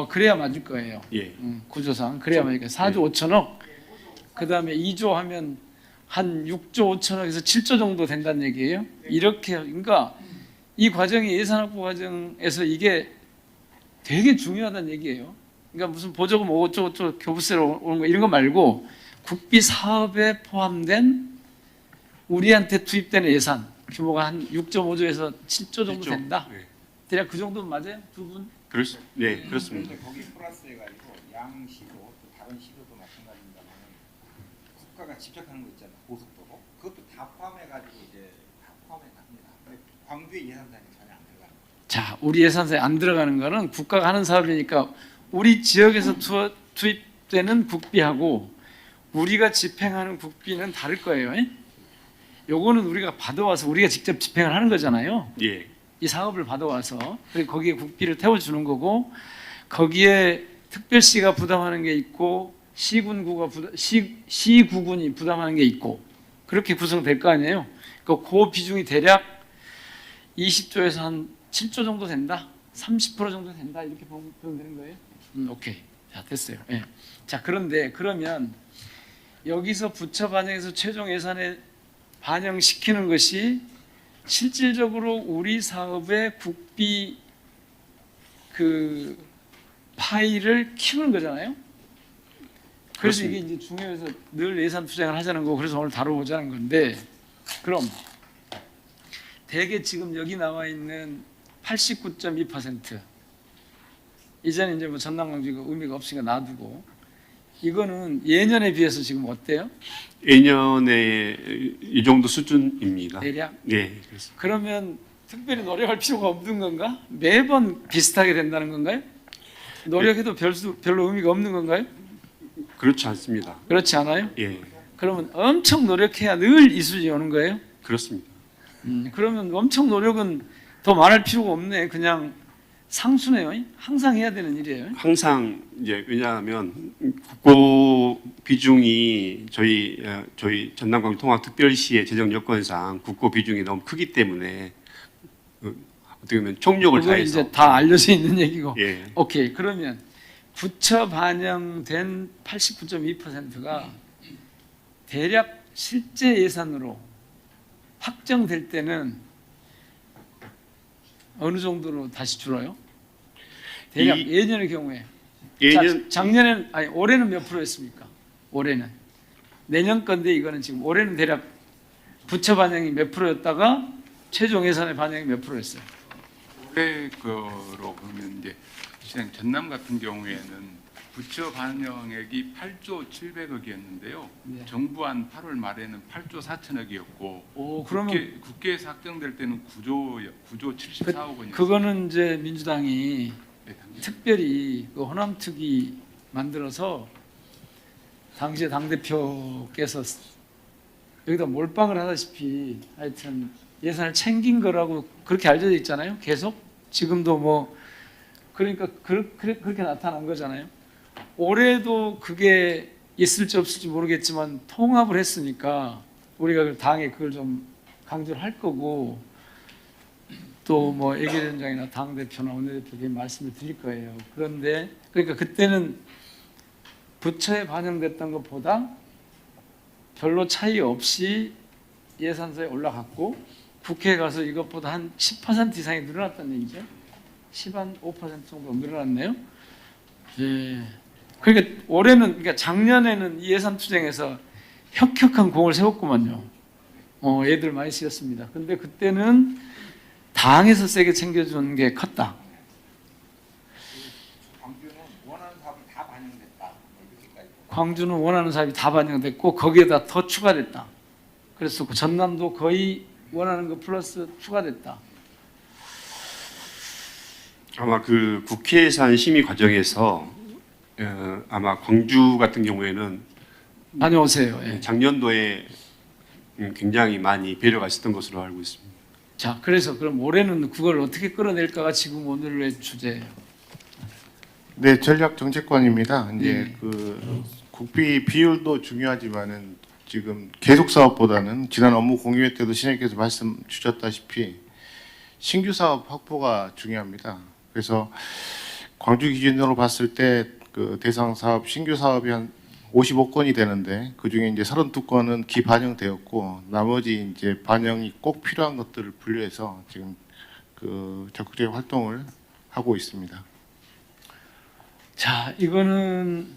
그래야 맞을 거예요. 예. 구조상 그래야 맞으니까 4조 5천억. 그다음에 2조 하면 한 6조 5천억에서 7조 정도 된다는 얘기예요. 이렇게 그러니까 이 과정이 예산 확보 과정에서 이게 되게 중요하다는 얘기예요. 그러니까 무슨 보조금 어쩌고저쩌고 교부세로 오는 거 이런 거 말고 국비 사업에 포함된 우리한테 투입되는 예산 규모가 한 6.5조에서 7조 정도 된다. 네. 대략 그 정도는 맞아요? 두 분? 네, 그렇습니다. 그런데 거기 플러스해가지고 양시도 또 다른 시도도 마찬가지입니다만 국가가 집착하는 거 있잖아요. 고속도로 그것도 다 포함해가지고 이제 다 포함해 갑니다. 근데 광주의 예산상에 전혀 안 들어가는 거예요. 자, 우리 예산사에 안 들어가는 거는 국가가 하는 사업이니까 우리 지역에서 투입되는 국비하고 우리가 집행하는 국비는 다를 거예요. 요거는 우리가 받아와서 우리가 직접 집행을 하는 거잖아요. 예. 이 사업을 받아와서 그리고 거기에 국비를 태워주는 거고 거기에 특별시가 부담하는 게 있고 시구군이 부담하는 게 있고 그렇게 구성될 거 아니에요. 그 비중이 대략 20조에서 한 7조 정도 된다. 30% 정도 된다. 이렇게 보면 되는 거예요. 오케이. 자, 됐어요. 예. 자, 그런데 그러면 여기서 부처 반영해서 최종 예산에 반영시키는 것이 실질적으로 우리 사업의 국비 그 파일을 키우는 거잖아요. 그래서 그렇습니다. 이게 이제 중요해서 늘 예산 투쟁을 하자는 거고 그래서 오늘 다뤄보자는 건데 그럼 대개 지금 여기 나와 있는 89.2% 이제는 이제 뭐 전남 광주가 의미가 없으니까 놔두고 이거는 예년에 비해서 지금 어때요? 예년에 이 정도 수준입니다. 대략? 네, 그렇습니다. 그러면 특별히 노력할 필요가 없는 건가? 매번 비슷하게 된다는 건가요? 노력해도 별로 의미가 없는 건가요? 그렇지 않습니다. 그렇지 않아요? 예, 그러면 엄청 노력해야 늘 이 수준이 오는 거예요? 그렇습니다. 그러면 엄청 노력은 더 말할 필요가 없네. 그냥 상수네요. 항상 해야 되는 일이에요. 항상 이제 왜냐하면 국고 비중이 저희 전남광주 통합특별시의 재정 여건상 국고 비중이 너무 크기 때문에 어떻게 보면 총력을 그거 다해서 이제 다 알려져 있는 얘기고. 예, 오케이. 그러면 부처 반영된 89.2%가 대략 실제 예산으로 확정될 때는 어느 정도로 다시 줄어요? 대략 예년의 경우에. 예년 작년에는 아니 올해는 몇 프로였습니까? 올해는 내년 건데 이거는 지금 올해는 대략 부처 반영이 몇 프로였다가 최종 예산의 반영이 몇 프로였어요? 올해 거로 보면 이제 시장 전남 같은 경우에는 부처 반영액이 8조 700억이었는데요. 네. 정부안 8월 말에는 8조 4천억이었고 오, 그러면 국회에서 확정될 때는 9조 74억 원이었어요. 그거는 이제 민주당이 네, 당연히. 특별히 그 호남특위 만들어서 당시에 당 대표께서 여기다 몰빵을 하다시피 하여튼 예산을 챙긴 거라고 그렇게 알려져 있잖아요. 계속 지금도 뭐 그러니까 그렇게 나타난 거잖아요. 올해도 그게 있을지 없을지 모르겠지만 통합을 했으니까 우리가 당에 그걸 좀 강조를 할 거고 또 뭐 예결위원장이나 당 대표나 원내대표에게 말씀을 드릴 거예요. 그런데 그러니까 그때는 부처에 반영됐던 것보다 별로 차이 없이 예산서에 올라갔고 국회에 가서 이것보다 한 10% 이상이 늘어났다는 얘기죠. 10한 5% 정도 늘어났네요. 예. 그러니까 올해는 그러니까 작년에는 이 예산 투쟁에서 혁혁한 공을 세웠구만요. 애들 많이 쓰였습니다. 근데 그때는 당에서 세게 챙겨준 게 컸다. 광주는 원하는 사업이 다 반영됐다. 이렇게까지. 광주는 원하는 사업이 다 반영됐고 거기에다 더 추가됐다. 그래서 그 전남도 거의 원하는 거 플러스 추가됐다. 아마 그 국회 예산 심의 과정에서 아마 광주 같은 경우에는 다녀오세요. 예. 작년도에 굉장히 많이 배려가 있었던 것으로 알고 있습니다. 자, 그래서 그럼 올해는 그걸 어떻게 끌어낼까가 지금 오늘의 주제예요. 네, 전략 정책관입니다. 이제 네. 그 국비 비율도 중요하지만은 지금 계속 사업보다는 지난 업무 공유회 때도 시장님께서 말씀 주셨다시피 신규 사업 확보가 중요합니다. 그래서 광주 기준으로 봤을 때 그 대상 사업 신규 사업이 한 55건이 되는데 그 중에 이제 32건은 기반영되었고 나머지 이제 반영이 꼭 필요한 것들을 분류해서 지금 그 적극적인 활동을 하고 있습니다. 자, 이거는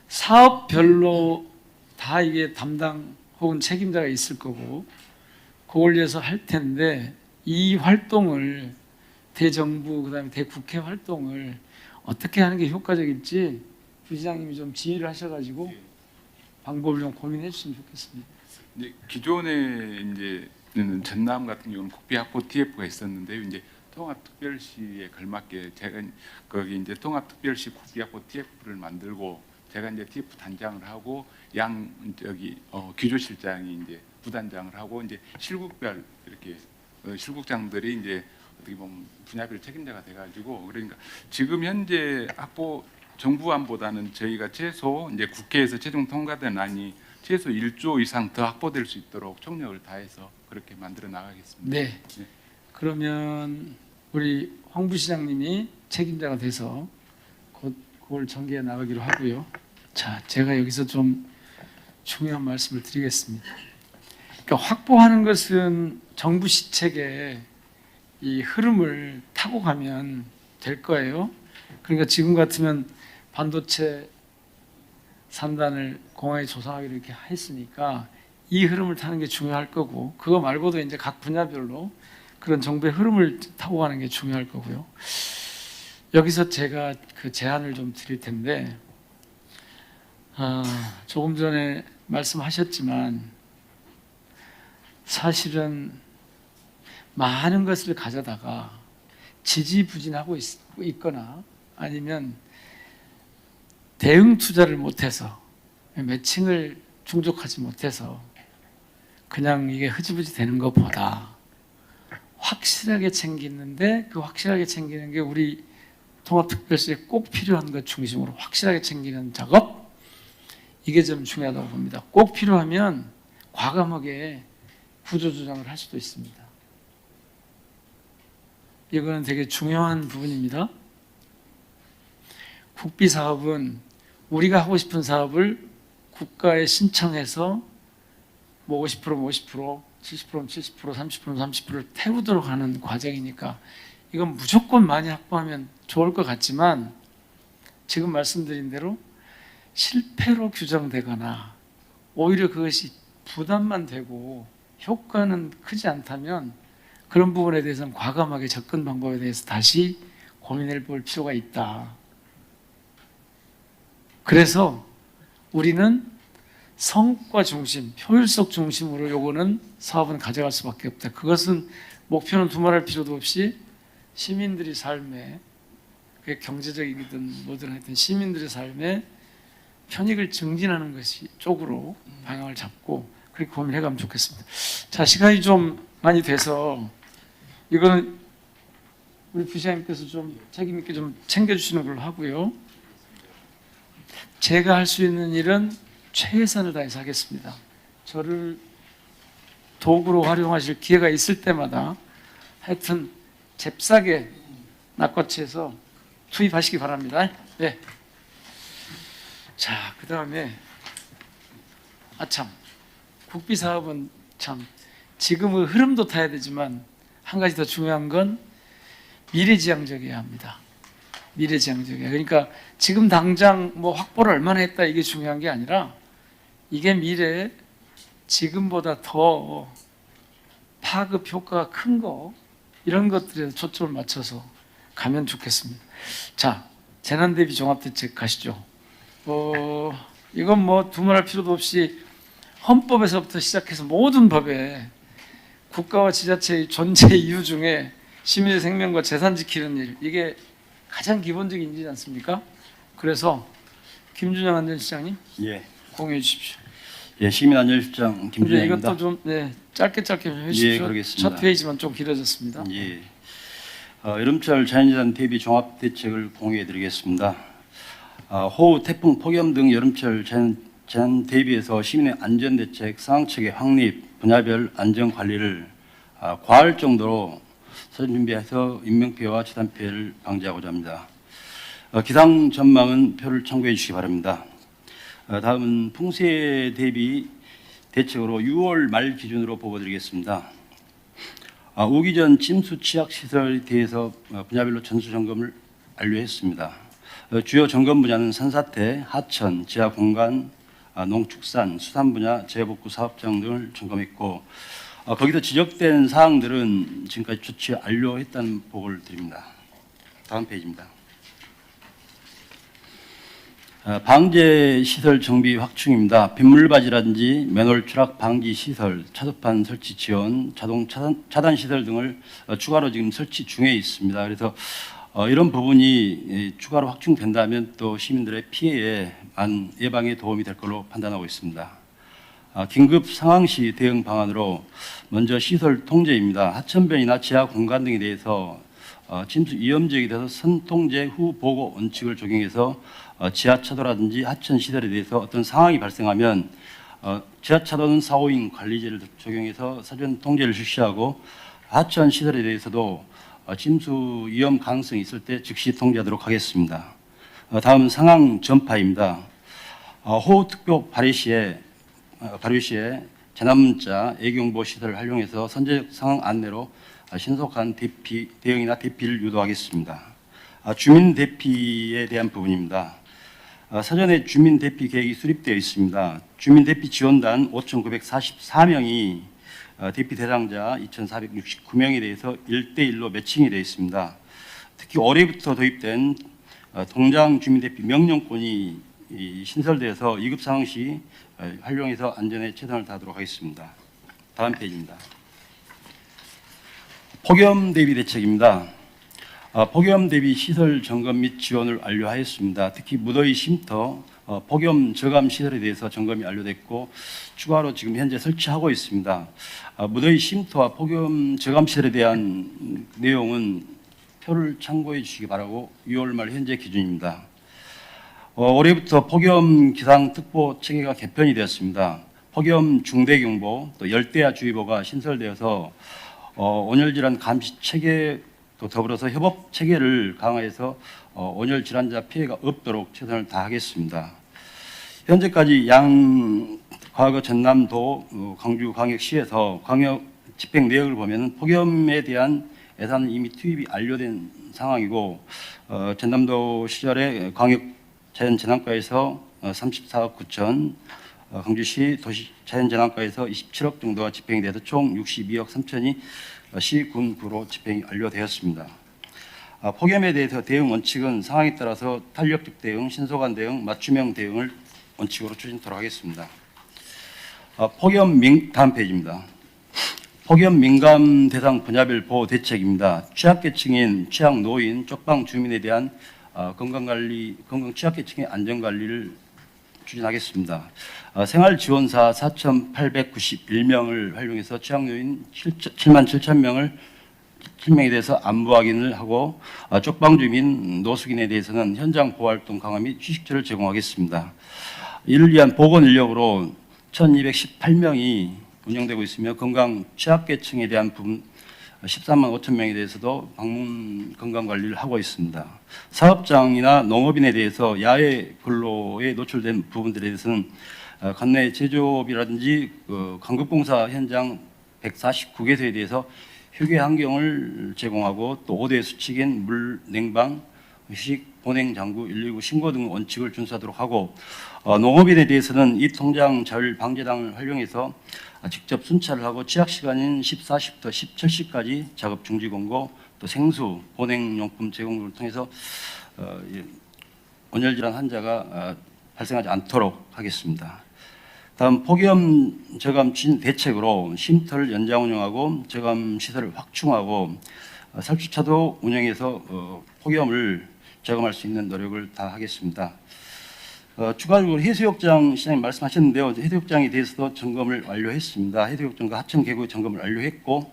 사업별로 다 이게 담당 혹은 책임자가 있을 거고 그걸 위해서 할 텐데 이 활동을 대정부 그다음에 대국회 활동을 어떻게 하는 게 효과적일지 부시장님이 좀 지휘를 하셔가지고 방법을 좀 고민해 주시면 좋겠습니다. 이제 기존에 이제는 전남 같은 경우는 국비 확보 TF가 있었는데요. 이제 통합특별시에 걸맞게 제가 거기 이제 통합특별시 국비 확보 TF를 만들고 제가 이제 TF 단장을 하고 기조실장이 이제 부단장을 하고 이제 실국별 이렇게 실국장들이 이제 어떻게 보면 분야별 책임자가 돼가지고 그러니까 지금 현재 확보 정부안보다는 저희가 최소 이제 국회에서 최종 통과된 안이 최소 1조 이상 더 확보될 수 있도록 총력을 다해서 그렇게 만들어 나가겠습니다. 네. 네. 그러면 우리 황 부시장님이 책임자가 돼서 곧 그걸 전개해 나가기로 하고요. 자, 제가 여기서 좀 중요한 말씀을 드리겠습니다. 그러니까 확보하는 것은 정부 시책의 이 흐름을 타고 가면 될 거예요. 그러니까 지금 같으면 반도체 산단을 공항에 조성하기로 이렇게 했으니까 이 흐름을 타는 게 중요할 거고 그거 말고도 이제 각 분야별로 그런 정부의 흐름을 타고 가는 게 중요할 거고요. 여기서 제가 그 제안을 좀 드릴 텐데 조금 전에 말씀하셨지만 사실은 많은 것을 가져다가 지지부진하고 있거나 아니면 대응 투자를 못해서 매칭을 충족하지 못해서 그냥 이게 흐지부지 되는 것보다 확실하게 챙기는데 그 확실하게 챙기는 게 우리 통합특별시에 꼭 필요한 것 중심으로 확실하게 챙기는 작업 이게 좀 중요하다고 봅니다. 꼭 필요하면 과감하게 구조조정을 할 수도 있습니다. 이거는 되게 중요한 부분입니다. 국비 사업은 우리가 하고 싶은 사업을 국가에 신청해서 뭐 50%면 50%, 70%면 70%, 30%면 30%를 태우도록 하는 과정이니까 이건 무조건 많이 확보하면 좋을 것 같지만 지금 말씀드린 대로 실패로 규정되거나 오히려 그것이 부담만 되고 효과는 크지 않다면 그런 부분에 대해서는 과감하게 접근 방법에 대해서 다시 고민해 볼 필요가 있다. 그래서 우리는 성과 중심, 효율성 중심으로 요거는 사업은 가져갈 수밖에 없다. 그것은 목표는 두말할 필요도 없이 시민들의 삶에 그게 경제적이든 뭐든 하여튼 시민들의 삶에 편익을 증진하는 것이 쪽으로 방향을 잡고 그렇게 고민해 가면 좋겠습니다. 자, 시간이 좀 많이 돼서 이거는 우리 부시장님께서 좀 책임 있게 좀 챙겨주시는 걸로 하고요. 제가 할 수 있는 일은 최선을 다해서 하겠습니다. 저를 도구로 활용하실 기회가 있을 때마다 하여튼 잽싸게 낚아채서 투입하시기 바랍니다. 네. 자, 그 다음에 참 국비 사업은 참 지금의 흐름도 타야 되지만 한 가지 더 중요한 건 미래지향적이어야 합니다. 미래지향적이야. 그러니까 지금 당장 뭐 확보를 얼마나 했다 이게 중요한 게 아니라 이게 미래에 지금보다 더 파급 효과가 큰 거 이런 것들에 초점을 맞춰서 가면 좋겠습니다. 자, 재난대비 종합대책 가시죠. 이건 뭐 두말할 필요도 없이 헌법에서부터 시작해서 모든 법에 국가와 지자체의 존재 이유 중에 시민의 생명과 재산 지키는 일 이게 가장 기본적인 인지지 않습니까? 그래서 김준영 안전실장님 예. 공유해 주십시오. 예, 시민안전실장 김준영입니다. 이것도 좀 짧게 좀 해주십시오. 예, 그러겠습니다. 첫 페이지만 좀 길어졌습니다. 예. 여름철 자연재난 대비 종합대책을 공유해 드리겠습니다. 호우, 태풍, 폭염 등 여름철 재난 대비해서 시민의 안전대책, 상황체계 확립, 분야별 안전관리를 과할 정도로 사전 준비해서 인명피해와 재난피해를 방지하고자 합니다. 기상 전망은 표를 참고해 주시기 바랍니다. 다음은 풍세 대비 대책으로 6월 말 기준으로 보고드리겠습니다. 오기 전 침수 취약 시설에 대해서 분야별로 전수 점검을 완료했습니다. 주요 점검 분야는 산사태, 하천, 지하 공간, 농축산, 수산 분야, 재복구 사업장 등을 점검했고 거기서 지적된 사항들은 지금까지 조치 완료했다는 보고를 드립니다. 다음 페이지입니다. 방제 시설 정비 확충입니다. 빗물바지라든지 맨홀 추락 방지 시설, 차도판 설치 지원, 자동 차단 시설 등을 추가로 지금 설치 중에 있습니다. 그래서 이런 부분이 추가로 확충된다면 또 시민들의 피해에 예방에 도움이 될 걸로 판단하고 있습니다. 긴급 상황시 대응 방안으로 먼저 시설 통제입니다. 하천변이나 지하 공간 등에 대해서 침수 위험 지역에 대해서 선통제 후 보고 원칙을 적용해서 지하차도라든지 하천 시설에 대해서 어떤 상황이 발생하면 지하차도는 4호인 관리제를 적용해서 사전 통제를 실시하고 하천 시설에 대해서도 침수 위험 가능성이 있을 때 즉시 통제하도록 하겠습니다. 다음 상황 전파입니다. 호우특보 발효 시에 재난문자, 애경보 시설을 활용해서 선제적 상황 안내로 신속한 대응이나 대피를 유도하겠습니다. 주민 대피에 대한 부분입니다. 사전에 주민 대피 계획이 수립되어 있습니다. 주민 대피 지원단 5,944명이 대피 대상자 2,469명에 대해서 1대1로 매칭이 되어 있습니다. 특히 올해부터 도입된 동장 주민 대피 명령권이 신설되어서 위급 상황 시 활용해서 안전에 최선을 다하도록 하겠습니다. 다음 페이지입니다. 폭염 대비 대책입니다. 폭염 대비 시설 점검 및 지원을 완료하였습니다. 특히 무더위 쉼터, 폭염 저감 시설에 대해서 점검이 완료됐고 추가로 지금 현재 설치하고 있습니다. 무더위 쉼터와 폭염 저감 시설에 대한 내용은 표를 참고해 주시기 바라고 6월 말 현재 기준입니다. 올해부터 폭염 기상특보 체계가 개편이 되었습니다. 폭염 중대경보, 또 열대야주의보가 신설되어서 온열 질환 감시 체계 또 더불어서 협업 체계를 강화해서 온열 질환자 피해가 없도록 최선을 다하겠습니다. 현재까지 과거 전남도, 광주광역시에서 광역 집행 내역을 보면 폭염에 대한 예산은 이미 투입이 완료된 상황이고 전남도 시절에 광역 자연재난과에서 34억 9천, 광주시 도시자연재난과에서 27억 정도가 집행이 돼서 총 62억 3천이 시군구로 집행이 완료되었습니다. 폭염에 대해서 대응 원칙은 상황에 따라서 탄력적 대응, 신속한 대응, 맞춤형 대응을 원칙으로 추진토록 하겠습니다. 다음 페이지입니다. 폭염 민감 대상 분야별 보호 대책입니다. 취약계층인 취약노인, 쪽방 주민에 대한 건강 취약계층의 안전관리를 추진하겠습니다. 생활지원사 4,891명을 활용해서 취약노인 7만 7천 명에 대해서 안부 확인을 하고 쪽방 주민, 노숙인에 대해서는 현장 보호활동 강화 및 휴식처를 제공하겠습니다. 이를 위한 보건 인력으로 1,218명이 운영되고 있으며 건강 취약계층에 대한 부분 13만 5천 명에 대해서도 방문 건강관리를 하고 있습니다. 사업장이나 농업인에 대해서 야외 근로에 노출된 부분들에 대해서는 관내 제조업이라든지 강급공사 현장 149개소에 대해서 휴게 환경을 제공하고 또 5대 수칙인 물, 냉방, 휴식, 보냉 장구, 119 신고 등 원칙을 준수하도록 하고 농업인에 대해서는 이 통장 자율 방제당을 활용해서 직접 순찰을 하고 취약 시간인 14시부터 17시까지 작업 중지 공고, 또 생수, 보냉용품 제공 등을 통해서 온열 질환 환자가 발생하지 않도록 하겠습니다. 다음 폭염 저감 추진 대책으로 쉼터를 연장 운영하고 저감 시설을 확충하고 살주차도 운영해서 폭염을 저감할 수 있는 노력을 다 하겠습니다. 추가적으로 해수욕장 시장님 말씀하셨는데요. 해수욕장에 대해서도 점검을 완료했습니다. 해수욕장과 하천 계곡 점검을 완료했고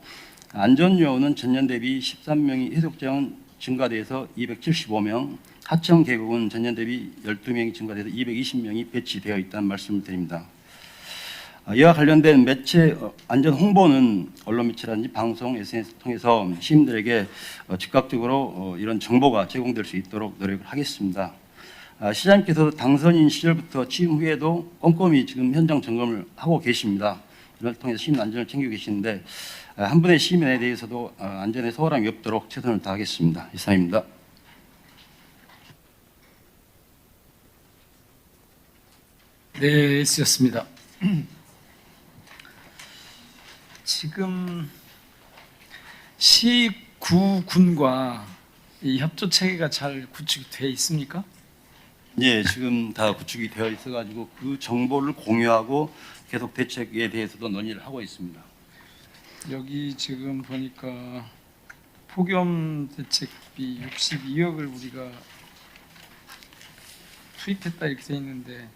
안전요원은 전년 대비 13명이 해수욕장은 증가돼서 275명, 하청 계곡은 전년 대비 12명이 증가돼서 220명이 배치되어 있다는 말씀을 드립니다. 이와 관련된 매체 안전 홍보는 언론 매체라든지 방송, SNS 통해서 시민들에게 즉각적으로 이런 정보가 제공될 수 있도록 노력을 하겠습니다. 시장님께서 당선인 시절부터 취임 후에도 꼼꼼히 지금 현장 점검을 하고 계십니다. 이를 통해서 시민 안전을 챙기고 계시는데 한 분의 시민에 대해서도 안전에 소홀함이 없도록 최선을 다하겠습니다. 이상입니다. 네, 쓰였습니다. 지금 시구군과 이 협조 체계가 잘 구축돼 있습니까? 예, 지금 다 구축이 되어 있어가지고 그 정보를 공유하고 계속 대책에 대해서도 논의를 하고 있습니다. 여기 지금 보니까 폭염 대책비 62억을 우리가 투입했다 이렇게 돼 있는데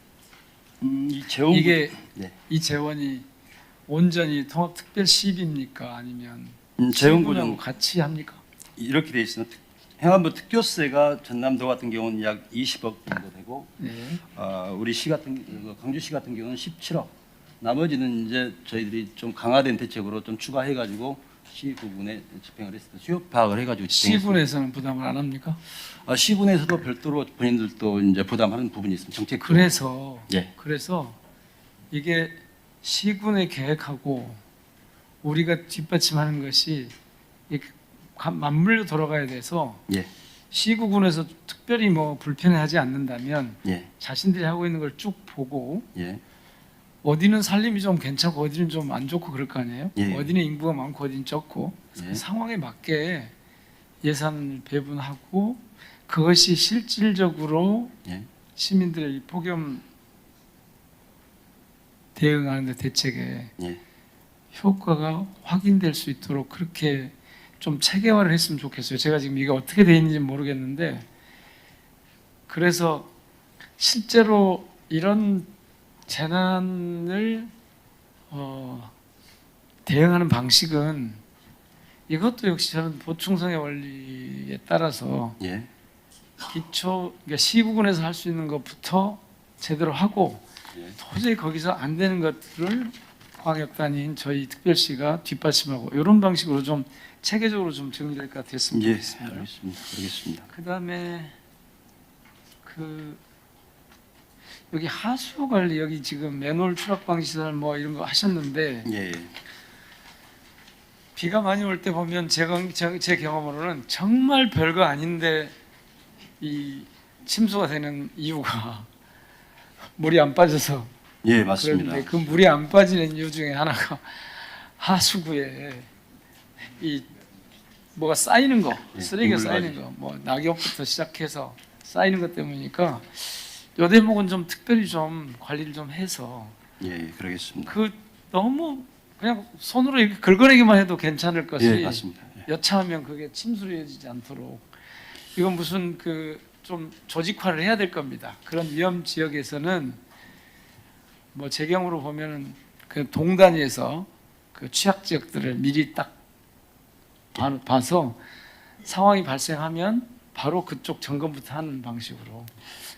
이 재원 이게 네. 이 재원이 온전히 통합특별 시입입니까 아니면 재원 시군하고 구조 같이 합니까? 이렇게 돼 있습니다. 행안부 특교세가 전남도 같은 경우는 약 20억 정도 되고 네. 우리 시 같은 광주시 같은 경우는 17억. 나머지는 이제 저희들이 좀 강화된 대책으로 좀 추가해가지고 시 부분에 집행을 했습니다. 수요 파악을 해가지고 집행했습니다. 시군에서는 부담을 안 합니까? 시군에서도 별도로 본인들도 이제 부담하는 부분이 있습니다. 정책. 그래서 이게 시군의 계획하고 우리가 뒷받침하는 것이 이렇게 맞물려 돌아가야 돼서 예. 시구군에서 특별히 뭐 불편해하지 않는다면 예. 자신들이 하고 있는 걸 쭉 보고 예. 어디는 살림이 좀 괜찮고 어디는 좀 안 좋고 그럴 거 아니에요? 예. 어디는 인구가 많고 어디는 적고 예. 상황에 맞게 예산을 배분하고 그것이 실질적으로 예. 시민들의 폭염 대응하는 데 대책에 예. 효과가 확인될 수 있도록 그렇게 좀 체계화를 했으면 좋겠어요. 제가 지금 이게 어떻게 돼 있는지 모르겠는데 그래서 실제로 이런 재난을 대응하는 방식은 이것도 역시 저는 보충성의 원리에 따라서 예. 기초 그러니까 시구군에서 할 수 있는 것부터 제대로 하고 예. 도저히 거기서 안 되는 것들을 광역단위인 저희 특별시가 뒷받침하고 이런 방식으로 좀 체계적으로 좀 정리될까 됐으면 예. 좋겠습니다. 알겠습니다. 그다음에 여기 하수 관리 여기 지금 맨홀 추락 방지 시설 뭐 이런 거 하셨는데 예. 비가 많이 올 때 보면 제 경험으로는 정말 별거 아닌데 이 침수가 되는 이유가 물이 안 빠져서 예, 맞습니다. 그런데 그 물이 안 빠지는 이유 중에 하나가 하수구에 이 뭐가 쌓이는 거, 예, 쓰레기가 쌓이는 거, 뭐 낙엽부터 시작해서 쌓이는 것 때문이니까 요 대목은 좀 특별히 좀 관리를 좀 해서 예, 그러겠습니다. 그 너무 그냥 손으로 이렇게 긁어내기만 해도 괜찮을 것이 예, 맞습니다. 예. 여차하면 그게 침수로 이어지지 않도록 이건 무슨 좀 조직화를 해야 될 겁니다. 그런 위험 지역에서는 뭐 제 경우로 보면은 그 동단위에서 그 취약 지역들을 미리 딱 봐서 상황이 발생하면 바로 그쪽 점검부터 하는 방식으로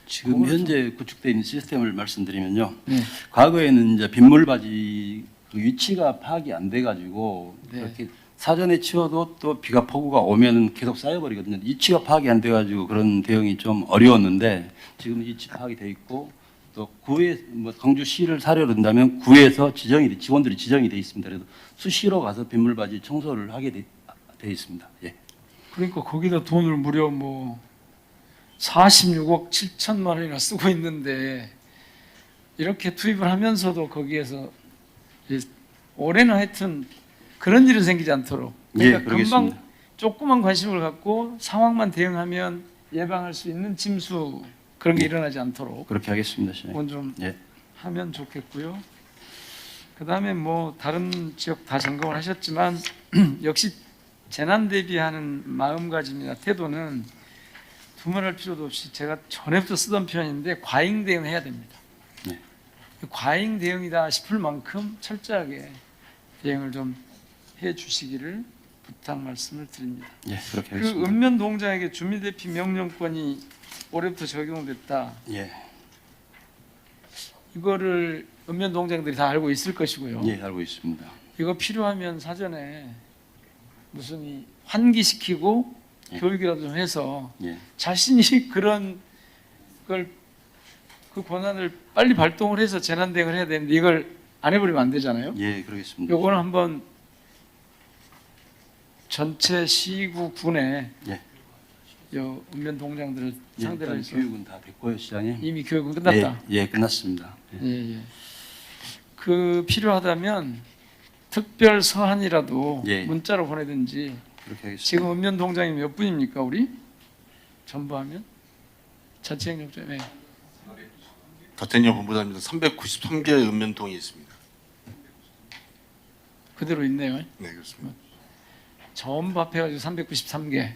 지금 현재 구축되어 있는 시스템을 말씀드리면요. 네. 과거에는 이제 빗물바지 그 위치가 파악이 안 돼가지고 네. 이렇게 사전에 치워도 또 비가 폭우가 오면 계속 쌓여버리거든요. 위치가 파악이 안 돼가지고 그런 대응이 좀 어려웠는데 지금 위치 파악이 돼 있고 또 구에 뭐 광주시를 사려고 한다면 구에서 직원들이 지정이 돼 있습니다. 그래서 수시로 가서 빗물바지 청소를 하게 돼 있습니다. 예. 그러니까 거기다 돈을 무려 뭐 46억 7천만 원이나 쓰고 있는데 이렇게 투입을 하면서도 거기에서 올해는 하여튼 그런 일은 생기지 않도록 그러니까 예, 그러겠습니다. 금방 조그만 관심을 갖고 상황만 대응하면 예방할 수 있는 침수 그런 게 일어나지 않도록 그렇게 하겠습니다. 그건 좀 예. 하면 좋겠고요. 그다음에 뭐 다른 지역 다 점검을 하셨지만 역시 재난 대비하는 마음가짐이나 태도는 두말할 필요도 없이 제가 전에부터 쓰던 표현인데 과잉 대응해야 됩니다. 네. 과잉 대응이다 싶을 만큼 철저하게 대응을 좀 해주시기를 부탁 말씀을 드립니다. 예, 그렇게 그 하겠습니다. 읍면동장에게 주민대피 명령권이 올해부터 적용됐다. 예, 이거를 읍면동장들이 다 알고 있을 것이고요. 예, 알고 있습니다. 이거 필요하면 사전에 무슨 이 환기시키고 예. 교육이라도 좀 해서 예, 자신이 그런 걸 그 권한을 빨리 발동을 해서 재난 대응을 해야 되는데 이걸 안 해버리면 안 되잖아요. 예, 그러겠습니다. 요거는 한번 전체 시구 군에 예. 요 읍면 동장들을 예, 상대로 일단 해서 교육은 다 됐고요, 시장님. 이미 교육은 끝났다. 예, 예, 끝났습니다. 예. 예, 예. 그 필요하다면 특별 서한이라도 예. 문자로 보내든지. 그렇게 하겠습니다. 지금 읍면 동장이 몇 분입니까 우리? 전부 하면 자치행정점에 다태녀 본부장입니다. 393개의 읍면동이 있습니다. 그대로 있네요. 네, 그렇습니다. 전부 합해가지고 393개.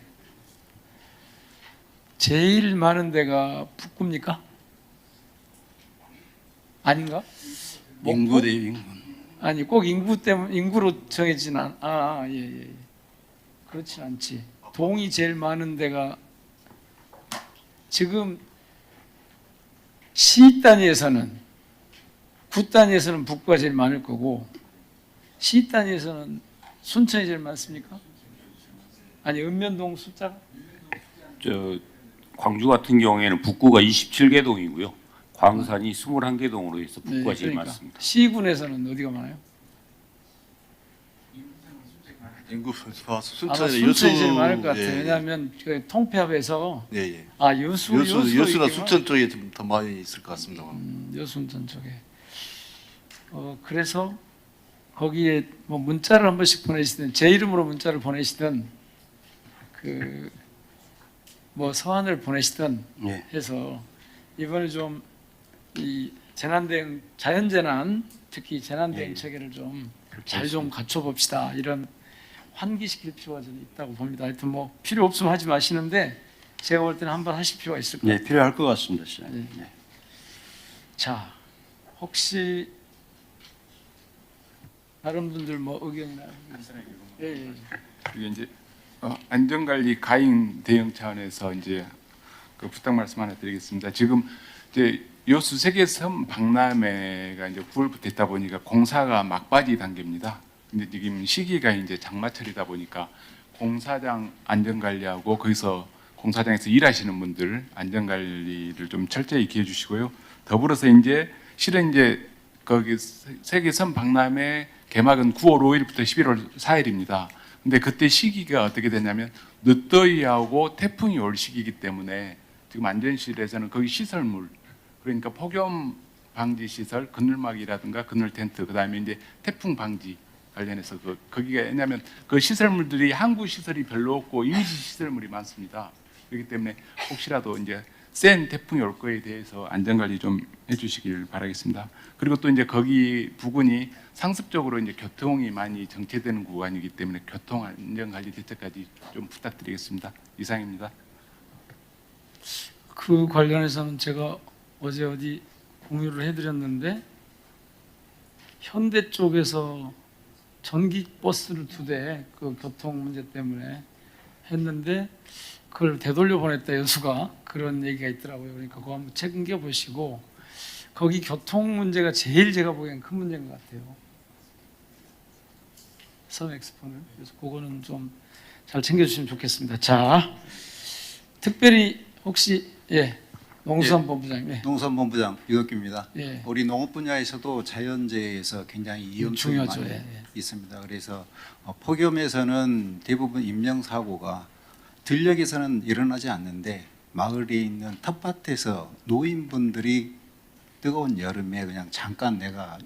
제일 많은 데가 북구입니까? 아닌가? 인구 대 인구. 아니 꼭 인구 때문 인구로 정해진 예. 그렇진 않지. 동이 제일 많은 데가 지금 시 단위에서는 구 단위에서는 북구가 제일 많을 거고 시 단위에서는 순천이 제일 많습니까? 아니 읍면동 숫자가 저 광주 같은 경우에는 북구가 27개 동이고요. 광산이 21개 동으로 해서 북구가 제일 많습니다. 시군에서는 어디가 많아요? 인구 아마 순천에 순천이 제일 많을 것 같아요. 예, 왜냐하면 그 통폐합에서 예, 예. 여수나 여수나 순천 쪽에 좀 더 많이 있을 것 같습니다. 여순천 쪽에. 그래서 거기에 뭐 문자를 한 번씩 보내시든 제 이름으로 문자를 보내시든 그 뭐 서한을 보내시든 예. 해서 이번에 좀 이 재난대응 자연재난 특히 재난대응 예. 체계를 좀 잘 좀 갖춰봅시다. 이런 환기시킬 필요가 저는 있다고 봅니다. 하여튼 뭐 필요 없으면 하지 마시는데 제가 볼 때는 한번 하실 필요가 있을 것 예, 같아요. 필요할 것 같습니다, 시장님. 예. 자, 혹시 다른 분들 뭐 의견이나 예. 이게 이제 안전관리 가인 대응 차원에서 이제 그 부탁 말씀 하나 드리겠습니다. 지금 이제 여수 세계섬 박람회가 이제 9월부터 했다 보니까 공사가 막바지 단계입니다. 근데 지금 시기가 이제 장마철이다 보니까 공사장 안전관리하고 거기서 공사장에서 일하시는 분들 안전관리를 좀 철저히 기해 주시고요. 더불어서 이제 실은 이제 거기 세계섬 박람회 개막은 9월 5일부터 11월 4일입니다. 근데 그때 시기가 어떻게 되냐면 늦더위하고 태풍이 올 시기이기 때문에 지금 안전실에서는 거기 시설물 그러니까 폭염 방지 시설, 그늘막이라든가 그늘 텐트, 그다음에 이제 태풍 방지 관련해서 거기가 왜냐하면 그 시설물들이 항구 시설이 별로 없고 임시 시설물이 많습니다. 그렇기 때문에 혹시라도 이제 센 태풍이 올 거에 대해서 안전관리 좀 해주시길 바라겠습니다. 그리고 또 이제 거기 부근이 상습적으로 이제 교통이 많이 정체되는 구간이기 때문에 교통 안전관리 대책까지 좀 부탁드리겠습니다. 이상입니다. 그 관련해서는 제가 어제 어디 공유를 해드렸는데 현대 쪽에서 전기 버스를 2대 그 교통 문제 때문에 했는데 그걸 되돌려 보냈다 여수가 그런 얘기가 있더라고요. 그러니까 그거 한번 책임져 보시고 거기 교통 문제가 제일 제가 보기엔 큰 문제인 것 같아요. 섬 엑스포는 그래서 그거는 좀 잘 챙겨주시면 좋겠습니다. 자, 특별히 혹시 농수산본부장님. 농수산본부장 유덕규입니다. 예. 우리 농업 분야에서도 자연재해에서 굉장히 위험성이 많이 중요하죠. 있습니다. 그래서 폭염에서는 대부분 인명사고가 들녘에서는 일어나지 않는데 마을에 있는 텃밭에서 노인분들이 뜨거운 여름에 그냥 잠깐 내가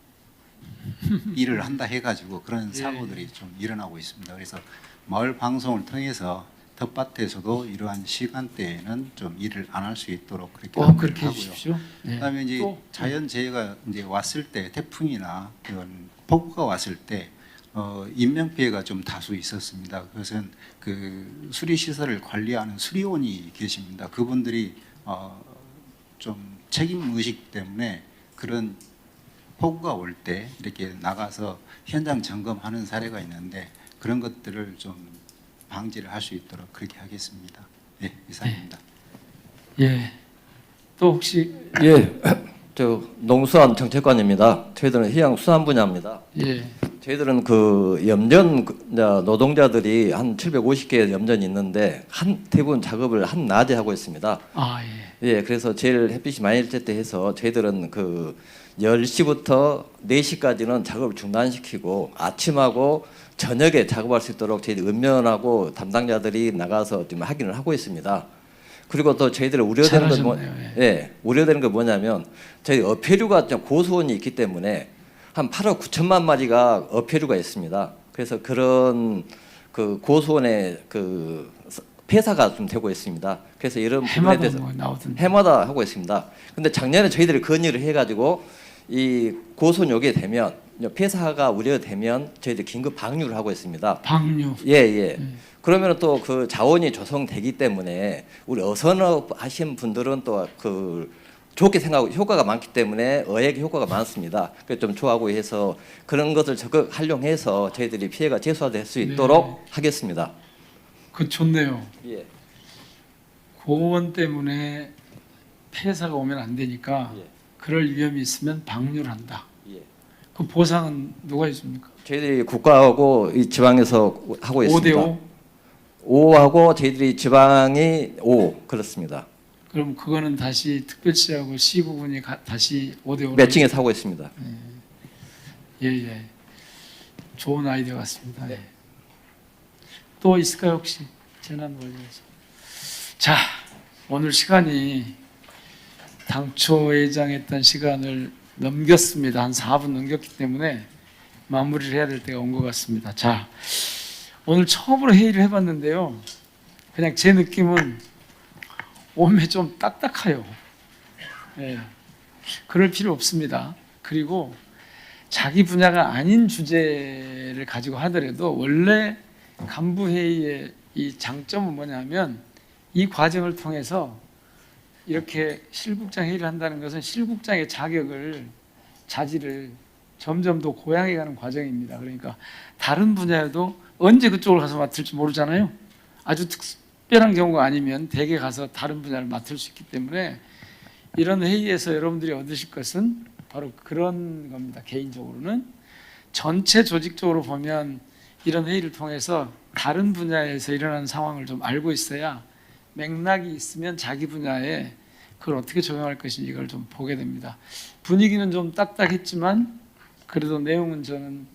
일을 한다 해가지고 그런 사고들이 좀 일어나고 있습니다. 그래서 마을 방송을 통해서 텃밭에서도 이러한 시간대에는 좀 일을 안 할 수 있도록 그렇게 그렇게 하고요. 해주십시오. 그다음에 이제 자연재해가 이제 왔을 때 태풍이나 이런 폭우가 왔을 때 인명 피해가 좀 다수 있었습니다. 그것은 그 수리 시설을 관리하는 수리원이 계십니다. 그분들이 좀 책임 의식 때문에 그런 폭우가 올 때 이렇게 나가서 현장 점검하는 사례가 있는데 그런 것들을 좀 방지를 할 수 있도록 그렇게 하겠습니다. 네, 이상입니다. 예. 또 혹시 예, 저 농수산 정책관입니다. 저희들은 해양수산 분야입니다. 예. 저희들은 그 염전 노동자들이 한 750개의 염전이 있는데 대부분 작업을 한낮에 하고 있습니다. 아 예. 예, 그래서 제일 햇빛이 많이 질 때 해서 저희들은 그 10시부터 4시까지는 작업을 중단시키고 아침하고 저녁에 작업할 수 있도록 저희들 읍면하고 담당자들이 나가서 좀 확인을 하고 있습니다. 그리고 또 저희들 우려되는 건 우려되는 건 뭐냐면 저희 어패류가 좀 고수온이 있기 때문에 한 8억 9천만 마리가 어패류가 있습니다. 그래서 그런 그 고수온의 그 폐사가 좀 되고 있습니다. 그래서 이런 부분에 대해서 해마다 하고 있습니다. 근데 작년에 저희들이 건의를 해가지고 이 고수온 요게 되면 폐사가 우려되면 저희들 긴급 방류를 하고 있습니다. 방류. 예. 그러면 또 그 자원이 조성되기 때문에 우리 어선업 하신 분들은 또 그 좋게 생각하고 효과가 많기 때문에 어획 효과가 많습니다. 그래서 좀 좋아하고 해서 그런 것을 적극 활용해서 저희들이 피해가 최소화될 수 있도록 하겠습니다. 그 좋네요. 예. 고온 때문에 폐사가 오면 안 되니까 그럴 위험이 있으면 방류를 한다. 그 보상은 누가 해줍니까? 저희들이 국가하고 이 지방에서 하고 있습니다. 5대5? 5하고 저희들이 지방이 5 그렇습니다. 그럼 그거는 다시 특별시하고 시 부분이 다시 5대5로 매칭해서 하고 있습니다. 예. 좋은 아이디어 같습니다. 예. 또 있을까요 혹시 재난 관련해서? 자, 오늘 시간이 당초 예정했던 시간을 넘겼습니다. 한 4분 넘겼기 때문에 마무리를 해야 될 때가 온 것 같습니다. 자, 오늘 처음으로 회의를 해봤는데요. 그냥 제 느낌은 몸에 좀 딱딱해요. 예. 그럴 필요 없습니다. 그리고 자기 분야가 아닌 주제를 가지고 하더라도 원래 간부회의의 이 장점은 뭐냐면 이 과정을 통해서 이렇게 실국장 회의를 한다는 것은 실국장의 자질을 점점 더 고양해가는 과정입니다. 그러니까 다른 분야에도 언제 그쪽을 가서 맡을지 모르잖아요. 아주 특별한 경우가 아니면 대개 가서 다른 분야를 맡을 수 있기 때문에 이런 회의에서 여러분들이 얻으실 것은 바로 그런 겁니다. 개인적으로는 전체 조직적으로 보면 이런 회의를 통해서 다른 분야에서 일어나는 상황을 좀 알고 있어야 맥락이 있으면 자기 분야에 그걸 어떻게 적용할 것인지 이걸 좀 보게 됩니다. 분위기는 좀 딱딱했지만 그래도 내용은 저는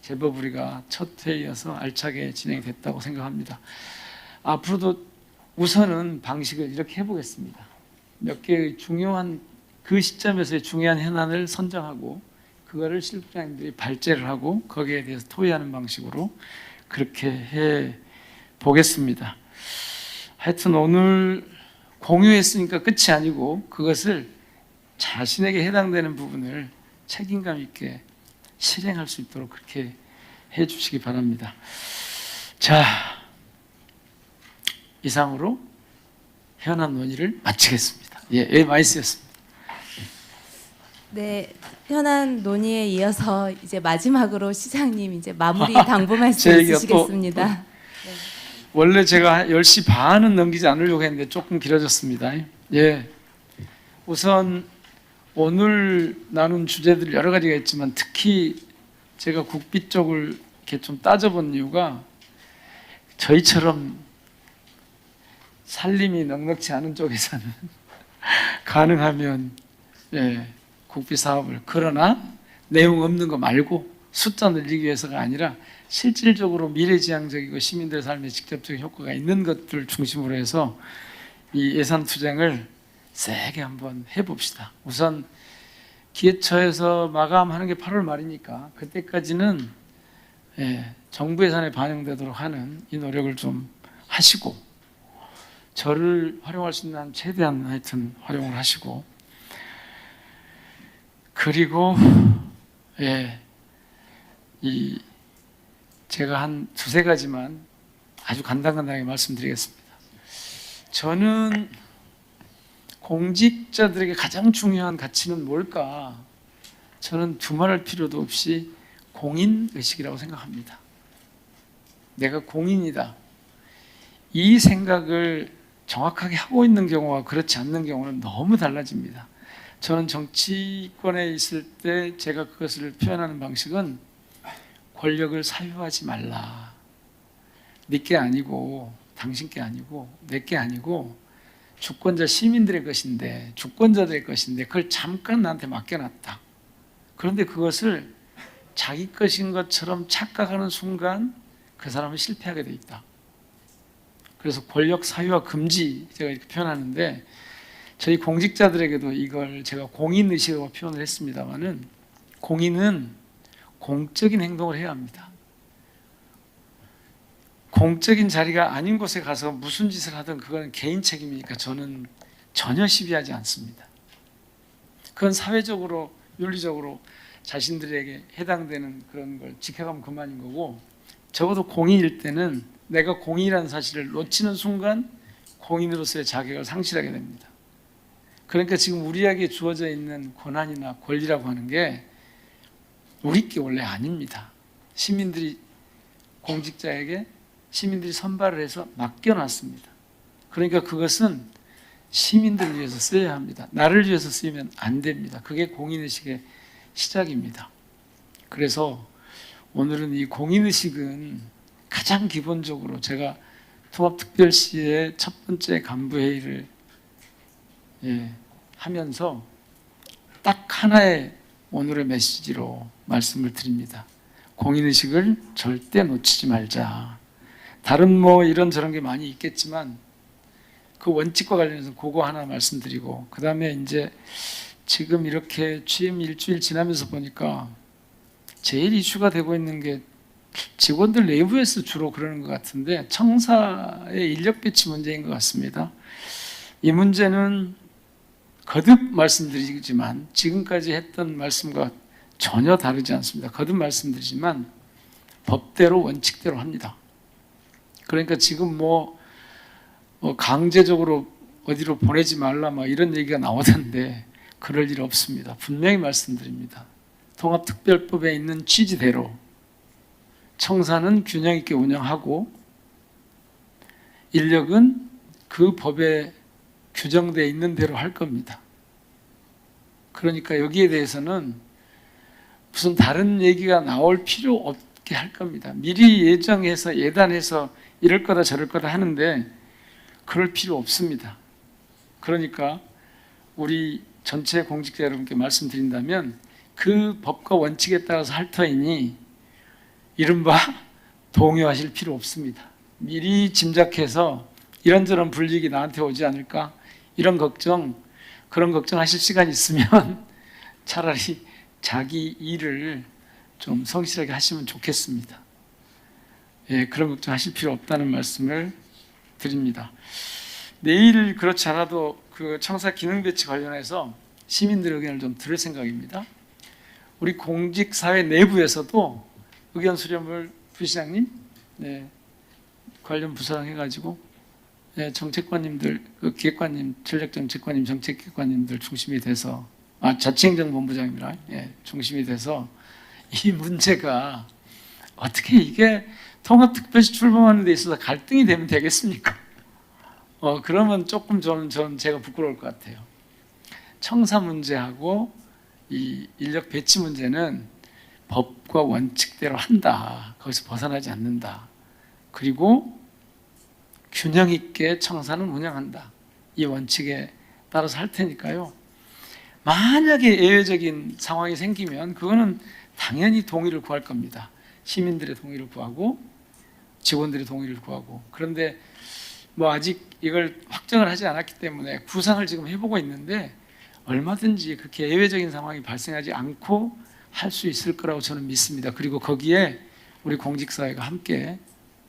제법 우리가 첫 회의여서 알차게 진행이 됐다고 생각합니다. 앞으로도 우선은 방식을 이렇게 해보겠습니다. 몇 개의 중요한 그 시점에서의 중요한 현안을 선정하고 그거를 실장님들이 발제를 하고 거기에 대해서 토의하는 방식으로 그렇게 해 보겠습니다. 하여튼 오늘 공유했으니까 끝이 아니고 그것을 자신에게 해당되는 부분을 책임감 있게 실행할 수 있도록 그렇게 해 주시기 바랍니다. 자, 이상으로 현안 논의를 마치겠습니다. 예, 많이 쓰였습니다. 네, 현안 논의에 이어서 이제 마지막으로 시장님 이제 마무리 당부 말씀 있으시겠습니다. 원래 제가 10시 반은 넘기지 않으려고 했는데 조금 길어졌습니다. 예, 우선 오늘 나눈 주제들 여러 가지가 있지만 특히 제가 국비 쪽을 이렇게 좀 따져본 이유가 저희처럼 살림이 넉넉지 않은 쪽에서는 가능하면 국비 사업을, 그러나 내용 없는 거 말고 숫자 늘리기 위해서가 아니라 실질적으로 미래지향적이고 시민들의 삶에 직접적인 효과가 있는 것들 중심으로 해서 이 예산 투쟁을 세게 한번 해봅시다. 우선 기획처에서 마감하는 게 8월 말이니까 그때까지는 정부 예산에 반영되도록 하는 이 노력을 좀 하시고 저를 활용할 수 있는 한 최대한 하여튼 활용을 하시고 그리고 이 제가 한 2-3가지만 아주 간단하게 말씀드리겠습니다. 저는 공직자들에게 가장 중요한 가치는 뭘까? 저는 두말할 필요도 없이 공인의식이라고 생각합니다. 내가 공인이다. 이 생각을 정확하게 하고 있는 경우와 그렇지 않는 경우는 너무 달라집니다. 저는 정치권에 있을 때 제가 그것을 표현하는 방식은 권력을 사유하지 말라. 네 게 아니고 당신 게 아니고 내 게 아니고 주권자 시민들의 것인데 주권자들의 것인데 그걸 잠깐 나한테 맡겨놨다. 그런데 그것을 자기 것인 것처럼 착각하는 순간 그 사람은 실패하게 돼 있다. 그래서 권력 사유화 금지 제가 이렇게 표현하는데 저희 공직자들에게도 이걸 제가 공인의식으로 표현을 했습니다마는 공인은 공적인 행동을 해야 합니다. 공적인 자리가 아닌 곳에 가서 무슨 짓을 하든 그건 개인 책임이니까 저는 전혀 시비하지 않습니다. 그건 사회적으로 윤리적으로 자신들에게 해당되는 그런 걸 지켜가면 그만인 거고 적어도 공인일 때는 내가 공인이라는 사실을 놓치는 순간 공인으로서의 자격을 상실하게 됩니다. 그러니까 지금 우리에게 주어져 있는 권한이나 권리라고 하는 게 우리 게 원래 아닙니다. 시민들이 공직자에게 시민들이 선발을 해서 맡겨놨습니다. 그러니까 그것은 시민들을 위해서 쓰여야 합니다. 나를 위해서 쓰이면 안 됩니다. 그게 공인의식의 시작입니다. 그래서 오늘은 이 공인의식은 가장 기본적으로 제가 통합특별시의 첫 번째 간부회의를 하면서 딱 하나의 오늘의 메시지로 말씀을 드립니다. 공인의식을 절대 놓치지 말자. 다른 뭐 이런저런 게 많이 있겠지만 그 원칙과 관련해서 그거 하나 말씀드리고 그 다음에 이제 지금 이렇게 취임 일주일 지나면서 보니까 제일 이슈가 되고 있는 게 직원들 내부에서 주로 그러는 것 같은데 청사의 인력 배치 문제인 것 같습니다. 이 문제는 거듭 말씀드리지만 지금까지 했던 말씀과 전혀 다르지 않습니다. 거듭 말씀드리지만 법대로 원칙대로 합니다. 그러니까 지금 뭐 강제적으로 어디로 보내지 말라 막 이런 얘기가 나오던데 그럴 일 없습니다. 분명히 말씀드립니다. 통합특별법에 있는 취지대로 청사는 균형 있게 운영하고 인력은 그 법에 규정되어 있는 대로 할 겁니다. 그러니까 여기에 대해서는 무슨 다른 얘기가 나올 필요 없게 할 겁니다. 미리 예정해서 예단해서 이럴 거다 저럴 거다 하는데 그럴 필요 없습니다. 그러니까 우리 전체 공직자 여러분께 말씀드린다면 그 법과 원칙에 따라서 할 터이니 이른바 동요하실 필요 없습니다. 미리 짐작해서 이런저런 불이익이 나한테 오지 않을까 이런 걱정 그런 걱정하실 시간이 있으면 차라리 자기 일을 좀 성실하게 하시면 좋겠습니다. 예, 그런 걱정하실 필요 없다는 말씀을 드립니다. 내일 그렇지 않아도 그 청사 기능 배치 관련해서 시민들의 의견을 좀 들을 생각입니다. 우리 공직사회 내부에서도 의견 수렴을 부시장님 관련 부서랑 해가지고 정책관님들, 그 기획관님, 전략정책관님, 정책기획관님들 중심이 돼서 자치행정본부장입니다. 중심이 돼서 이 문제가 어떻게 이게 통합특별시 출범하는 데 있어서 갈등이 되면 되겠습니까? 그러면 조금 저는 제가 부끄러울 것 같아요. 청사 문제하고 이 인력 배치 문제는 법과 원칙대로 한다. 거기서 벗어나지 않는다. 그리고 균형 있게 청사는 운영한다. 이 원칙에 따라서 할 테니까요. 만약에 예외적인 상황이 생기면 그거는 당연히 동의를 구할 겁니다. 시민들의 동의를 구하고 직원들의 동의를 구하고. 그런데 뭐 아직 이걸 확정을 하지 않았기 때문에 구상을 지금 해보고 있는데 얼마든지 그렇게 예외적인 상황이 발생하지 않고 할 수 있을 거라고 저는 믿습니다. 그리고 거기에 우리 공직사회가 함께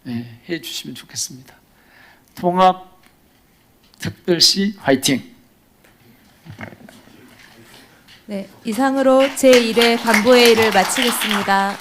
해 주시면 좋겠습니다. 통합특별시 화이팅! 네, 이상으로 제1회 간부회의를 마치겠습니다.